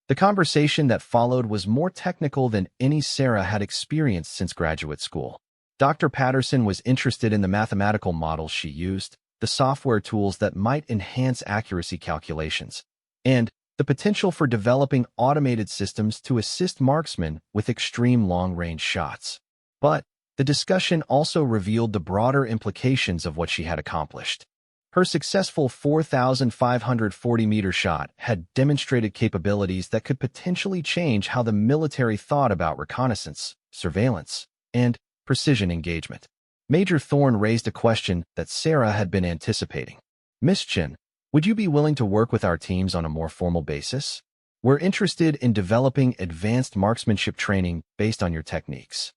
The conversation that followed was more technical than any Sarah had experienced since graduate school. Dr. Patterson was interested in the mathematical models she used, the software tools that might enhance accuracy calculations, and the potential for developing automated systems to assist marksmen with extreme long-range shots. But the discussion also revealed the broader implications of what she had accomplished. Her successful 4,540-meter shot had demonstrated capabilities that could potentially change how the military thought about reconnaissance, surveillance, and precision engagement. Major Thorne raised a question that Sarah had been anticipating. Miss Chin, would you be willing to work with our teams on a more formal basis? We're interested in developing advanced marksmanship training based on your techniques.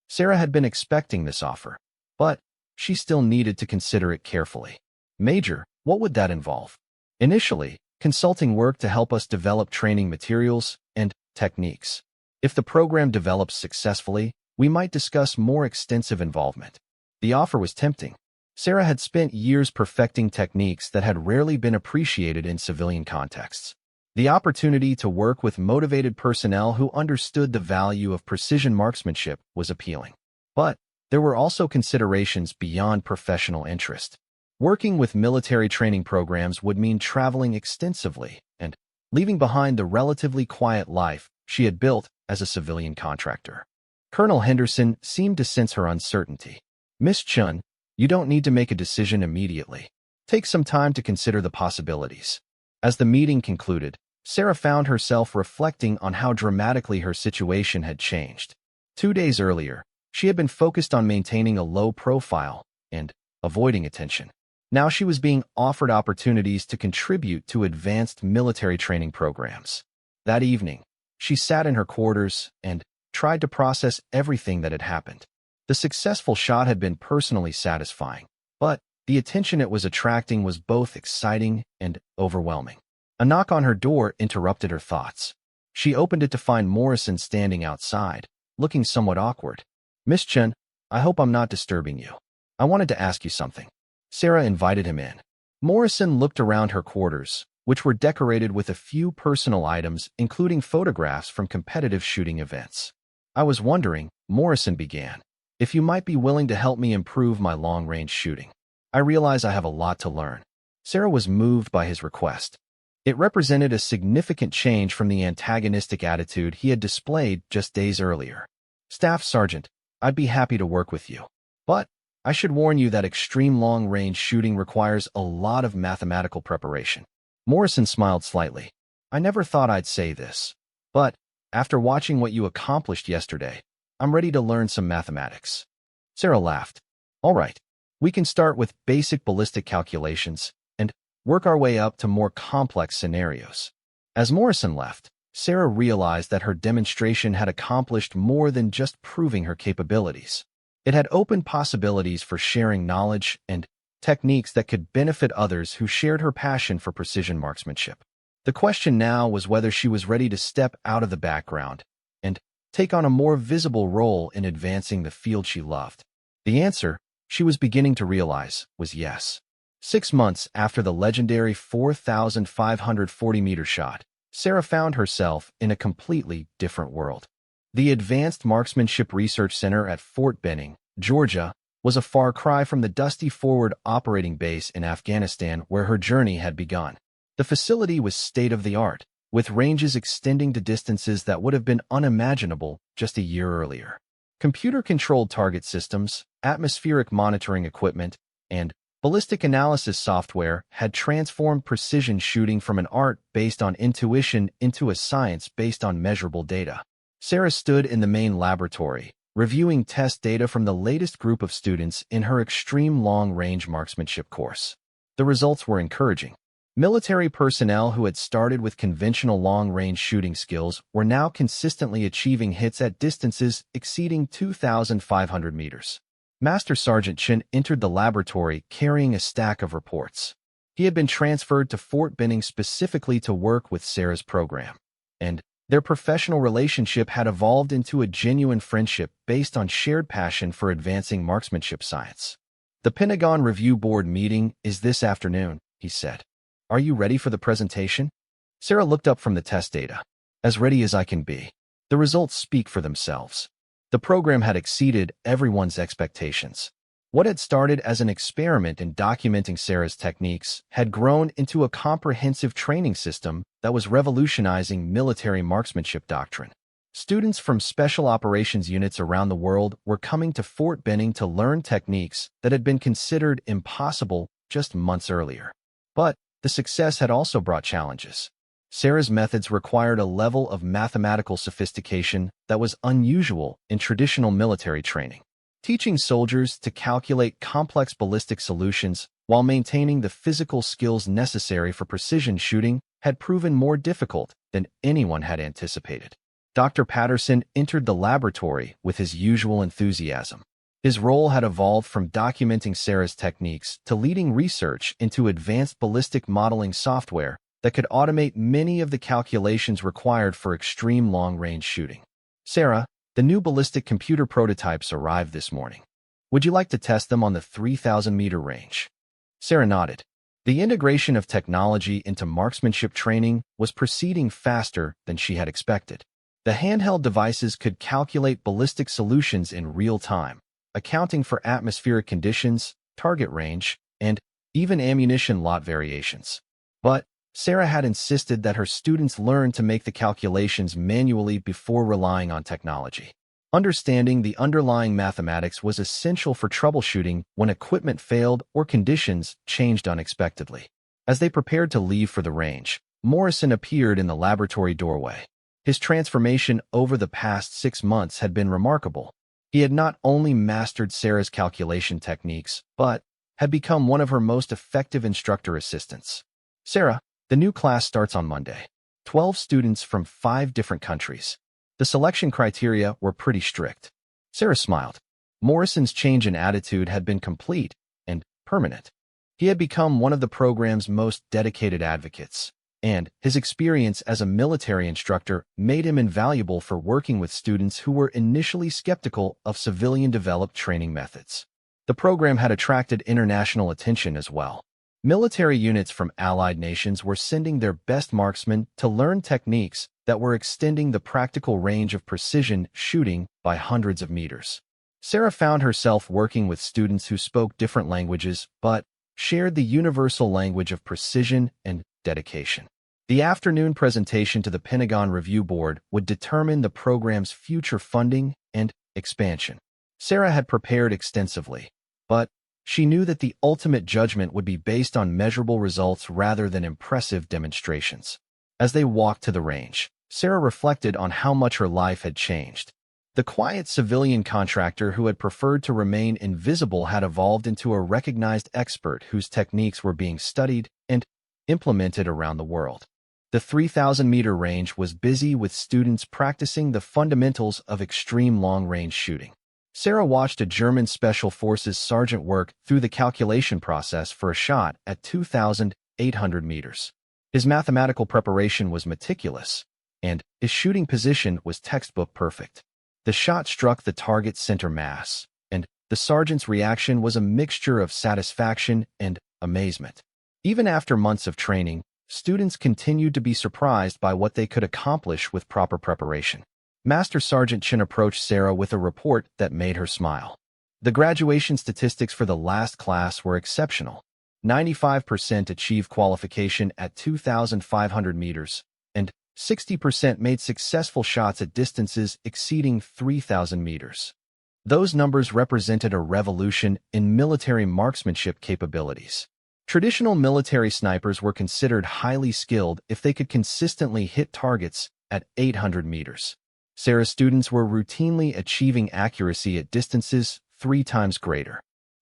Sarah had been expecting this offer, but she still needed to consider it carefully. Major, what would that involve? Initially, consulting work to help us develop training materials and techniques. If the program develops successfully, we might discuss more extensive involvement. The offer was tempting. Sarah had spent years perfecting techniques that had rarely been appreciated in civilian contexts. The opportunity to work with motivated personnel who understood the value of precision marksmanship was appealing. But there were also considerations beyond professional interest. Working with military training programs would mean traveling extensively and leaving behind the relatively quiet life she had built as a civilian contractor. Colonel Henderson seemed to sense her uncertainty. Miss Chun, you don't need to make a decision immediately. Take some time to consider the possibilities. As the meeting concluded, Sarah found herself reflecting on how dramatically her situation had changed. 2 days earlier, she had been focused on maintaining a low profile and avoiding attention. Now she was being offered opportunities to contribute to advanced military training programs. That evening, she sat in her quarters and tried to process everything that had happened. The successful shot had been personally satisfying, but the attention it was attracting was both exciting and overwhelming. A knock on her door interrupted her thoughts. She opened it to find Morrison standing outside, looking somewhat awkward. Miss Chen, I hope I'm not disturbing you. I wanted to ask you something. Sarah invited him in. Morrison looked around her quarters, which were decorated with a few personal items, including photographs from competitive shooting events. I was wondering, Morrison began, if you might be willing to help me improve my long-range shooting. I realize I have a lot to learn. Sarah was moved by his request. It represented a significant change from the antagonistic attitude he had displayed just days earlier. Staff Sergeant, I'd be happy to work with you. But I should warn you that extreme long-range shooting requires a lot of mathematical preparation. Morrison smiled slightly. I never thought I'd say this, but after watching what you accomplished yesterday, I'm ready to learn some mathematics. Sarah laughed. All right, we can start with basic ballistic calculations and work our way up to more complex scenarios. As Morrison left, Sarah realized that her demonstration had accomplished more than just proving her capabilities. It had opened possibilities for sharing knowledge and techniques that could benefit others who shared her passion for precision marksmanship. The question now was whether she was ready to step out of the background and take on a more visible role in advancing the field she loved. The answer, she was beginning to realize, was yes. 6 months after the legendary 4,540-meter shot, Sarah found herself in a completely different world. The Advanced Marksmanship Research Center at Fort Benning, Georgia, was a far cry from the dusty forward operating base in Afghanistan where her journey had begun. The facility was state-of-the-art, with ranges extending to distances that would have been unimaginable just a year earlier. Computer-controlled target systems, atmospheric monitoring equipment, and ballistic analysis software had transformed precision shooting from an art based on intuition into a science based on measurable data. Sarah stood in the main laboratory, reviewing test data from the latest group of students in her extreme long-range marksmanship course. The results were encouraging. Military personnel who had started with conventional long-range shooting skills were now consistently achieving hits at distances exceeding 2,500 meters. Master Sergeant Chen entered the laboratory carrying a stack of reports. He had been transferred to Fort Benning specifically to work with Sarah's program, and their professional relationship had evolved into a genuine friendship based on shared passion for advancing marksmanship science. "The Pentagon Review Board meeting is this afternoon," he said. "Are you ready for the presentation?" Sarah looked up from the test data. "As ready as I can be. The results speak for themselves." The program had exceeded everyone's expectations. What had started as an experiment in documenting Sarah's techniques had grown into a comprehensive training system that was revolutionizing military marksmanship doctrine. Students from special operations units around the world were coming to Fort Benning to learn techniques that had been considered impossible just months earlier. But the success had also brought challenges. Sarah's methods required a level of mathematical sophistication that was unusual in traditional military training. Teaching soldiers to calculate complex ballistic solutions while maintaining the physical skills necessary for precision shooting had proven more difficult than anyone had anticipated. Dr. Patterson entered the laboratory with his usual enthusiasm. His role had evolved from documenting Sarah's techniques to leading research into advanced ballistic modeling software that could automate many of the calculations required for extreme long-range shooting. "Sarah, the new ballistic computer prototypes arrived this morning. Would you like to test them on the 3,000-meter range?" Sarah nodded. The integration of technology into marksmanship training was proceeding faster than she had expected. The handheld devices could calculate ballistic solutions in real time, accounting for atmospheric conditions, target range, and even ammunition lot variations. But Sarah had insisted that her students learn to make the calculations manually before relying on technology. Understanding the underlying mathematics was essential for troubleshooting when equipment failed or conditions changed unexpectedly. As they prepared to leave for the range, Morrison appeared in the laboratory doorway. His transformation over the past 6 months had been remarkable. He had not only mastered Sarah's calculation techniques, but had become one of her most effective instructor assistants. "Sarah, the new class starts on Monday. 12 students from 5 different countries. The selection criteria were pretty strict." Sarah smiled. Morrison's change in attitude had been complete and permanent. He had become one of the program's most dedicated advocates, and his experience as a military instructor made him invaluable for working with students who were initially skeptical of civilian-developed training methods. The program had attracted international attention as well. Military units from allied nations were sending their best marksmen to learn techniques that were extending the practical range of precision shooting by hundreds of meters. Sarah found herself working with students who spoke different languages but shared the universal language of precision and dedication. The afternoon presentation to the Pentagon Review Board would determine the program's future funding and expansion. Sarah had prepared extensively, but she knew that the ultimate judgment would be based on measurable results rather than impressive demonstrations. As they walked to the range, Sarah reflected on how much her life had changed. The quiet civilian contractor who had preferred to remain invisible had evolved into a recognized expert whose techniques were being studied and implemented around the world. The 3,000-meter range was busy with students practicing the fundamentals of extreme long-range shooting. Sarah watched a German Special Forces sergeant work through the calculation process for a shot at 2,800 meters. His mathematical preparation was meticulous, and his shooting position was textbook perfect. The shot struck the target's center mass, and the sergeant's reaction was a mixture of satisfaction and amazement. Even after months of training, students continued to be surprised by what they could accomplish with proper preparation. Master Sergeant Chen approached Sarah with a report that made her smile. The graduation statistics for the last class were exceptional. 95% achieved qualification at 2,500 meters, and 60% made successful shots at distances exceeding 3,000 meters. Those numbers represented a revolution in military marksmanship capabilities. Traditional military snipers were considered highly skilled if they could consistently hit targets at 800 meters. Sarah's students were routinely achieving accuracy at distances 3 times greater.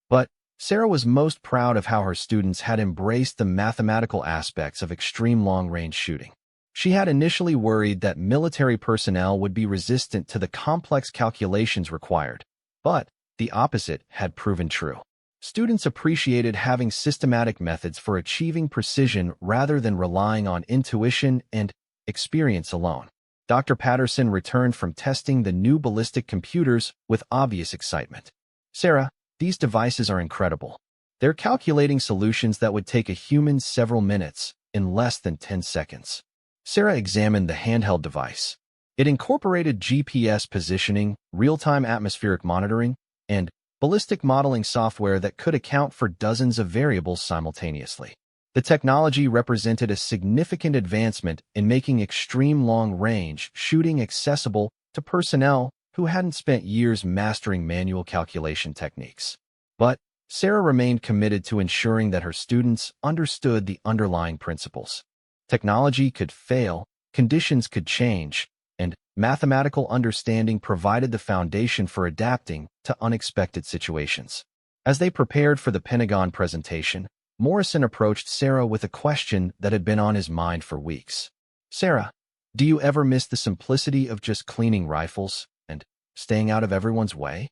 But Sarah was most proud of how her students had embraced the mathematical aspects of extreme long-range shooting. She had initially worried that military personnel would be resistant to the complex calculations required, but the opposite had proven true. Students appreciated having systematic methods for achieving precision rather than relying on intuition and experience alone. Dr. Patterson returned from testing the new ballistic computers with obvious excitement. "Sarah, these devices are incredible. They're calculating solutions that would take a human several minutes in less than 10 seconds. Sarah examined the handheld device. It incorporated GPS positioning, real-time atmospheric monitoring, and ballistic modeling software that could account for dozens of variables simultaneously. The technology represented a significant advancement in making extreme long-range shooting accessible to personnel who hadn't spent years mastering manual calculation techniques. But Sarah remained committed to ensuring that her students understood the underlying principles. Technology could fail, conditions could change, and mathematical understanding provided the foundation for adapting to unexpected situations. As they prepared for the Pentagon presentation, Morrison approached Sarah with a question that had been on his mind for weeks. "Sarah, do you ever miss the simplicity of just cleaning rifles and staying out of everyone's way?"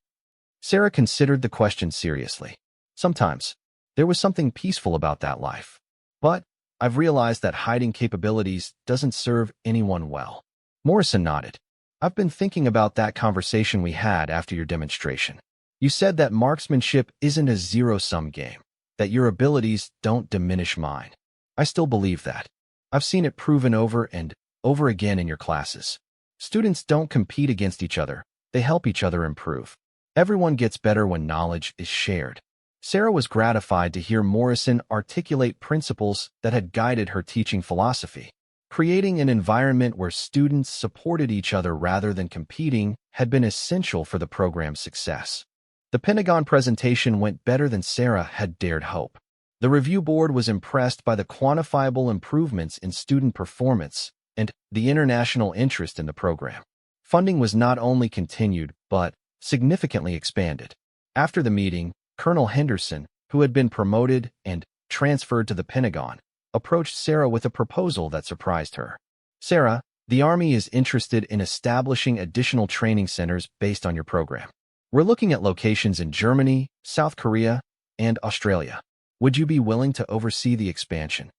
Sarah considered the question seriously. "Sometimes. There was something peaceful about that life. But I've realized that hiding capabilities doesn't serve anyone well." Morrison nodded. "I've been thinking about that conversation we had after your demonstration. You said that marksmanship isn't a zero-sum game, that your abilities don't diminish mine. I still believe that. I've seen it proven over and over again in your classes. Students don't compete against each other, they help each other improve. Everyone gets better when knowledge is shared." Sarah was gratified to hear Morrison articulate principles that had guided her teaching philosophy. Creating an environment where students supported each other rather than competing had been essential for the program's success. The Pentagon presentation went better than Sarah had dared hope. The review board was impressed by the quantifiable improvements in student performance and the international interest in the program. Funding was not only continued, but significantly expanded. After the meeting, Colonel Henderson, who had been promoted and transferred to the Pentagon, approached Sarah with a proposal that surprised her. "Sarah, the Army is interested in establishing additional training centers based on your program. We're looking at locations in Germany, South Korea, and Australia. Would you be willing to oversee the expansion?"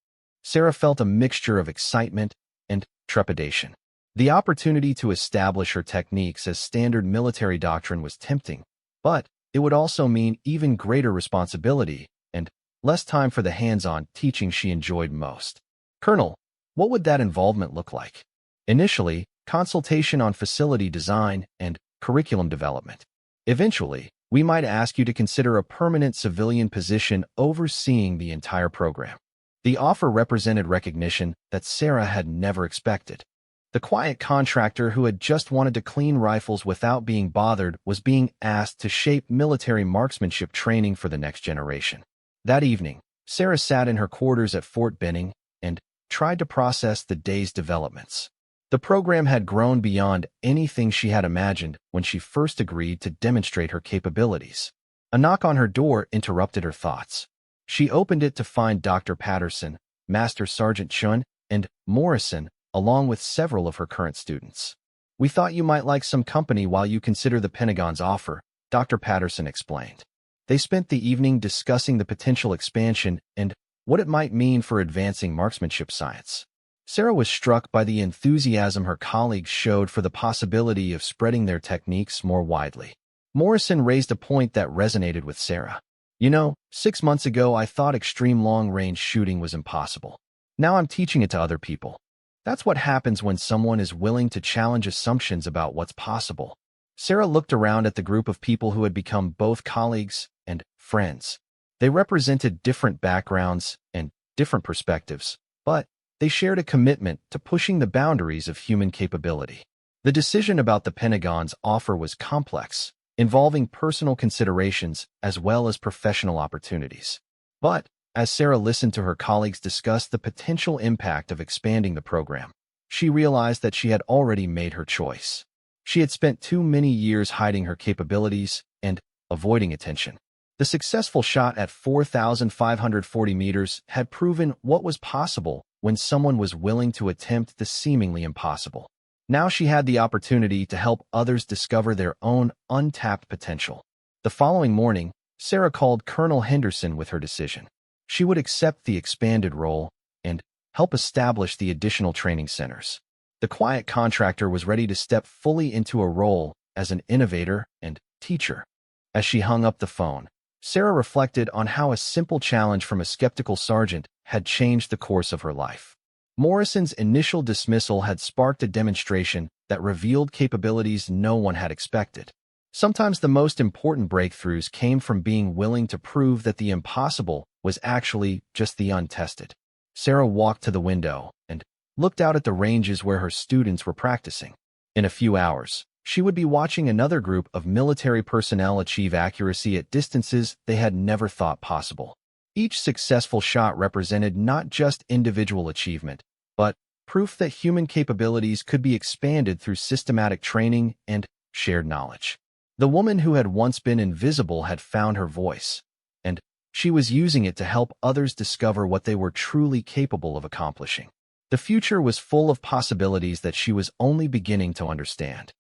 Sarah felt a mixture of excitement and trepidation. The opportunity to establish her techniques as standard military doctrine was tempting, but it would also mean even greater responsibility and less time for the hands-on teaching she enjoyed most. "Colonel, what would that involvement look like?" "Initially, consultation on facility design and curriculum development. Eventually, we might ask you to consider a permanent civilian position overseeing the entire program." The offer represented recognition that Sarah had never expected. The quiet contractor who had just wanted to clean rifles without being bothered was being asked to shape military marksmanship training for the next generation. That evening, Sarah sat in her quarters at Fort Benning and tried to process the day's developments. The program had grown beyond anything she had imagined when she first agreed to demonstrate her capabilities. A knock on her door interrupted her thoughts. She opened it to find Dr. Patterson, Master Sergeant Chun, and Morrison, along with several of her current students. "We thought you might like some company while you consider the Pentagon's offer," Dr. Patterson explained. They spent the evening discussing the potential expansion and what it might mean for advancing marksmanship science. Sarah was struck by the enthusiasm her colleagues showed for the possibility of spreading their techniques more widely. Morrison raised a point that resonated with Sarah. "You know, 6 months ago I thought extreme long-range shooting was impossible. Now I'm teaching it to other people. That's what happens when someone is willing to challenge assumptions about what's possible." Sarah looked around at the group of people who had become both colleagues and friends. They represented different backgrounds and different perspectives, but they shared a commitment to pushing the boundaries of human capability. The decision about the Pentagon's offer was complex, involving personal considerations as well as professional opportunities. But as Sarah listened to her colleagues discuss the potential impact of expanding the program, she realized that she had already made her choice. She had spent too many years hiding her capabilities and avoiding attention. The successful shot at 4,540 meters had proven what was possible when someone was willing to attempt the seemingly impossible. Now she had the opportunity to help others discover their own untapped potential. The following morning, Sarah called Colonel Henderson with her decision. She would accept the expanded role and help establish the additional training centers. The quiet contractor was ready to step fully into a role as an innovator and teacher. As she hung up the phone, Sarah reflected on how a simple challenge from a skeptical sergeant had changed the course of her life. Morrison's initial dismissal had sparked a demonstration that revealed capabilities no one had expected. Sometimes the most important breakthroughs came from being willing to prove that the impossible was actually just the untested. Sarah walked to the window and looked out at the ranges where her students were practicing. In a few hours, she would be watching another group of military personnel achieve accuracy at distances they had never thought possible. Each successful shot represented not just individual achievement, but proof that human capabilities could be expanded through systematic training and shared knowledge. The woman who had once been invisible had found her voice, and she was using it to help others discover what they were truly capable of accomplishing. The future was full of possibilities that she was only beginning to understand.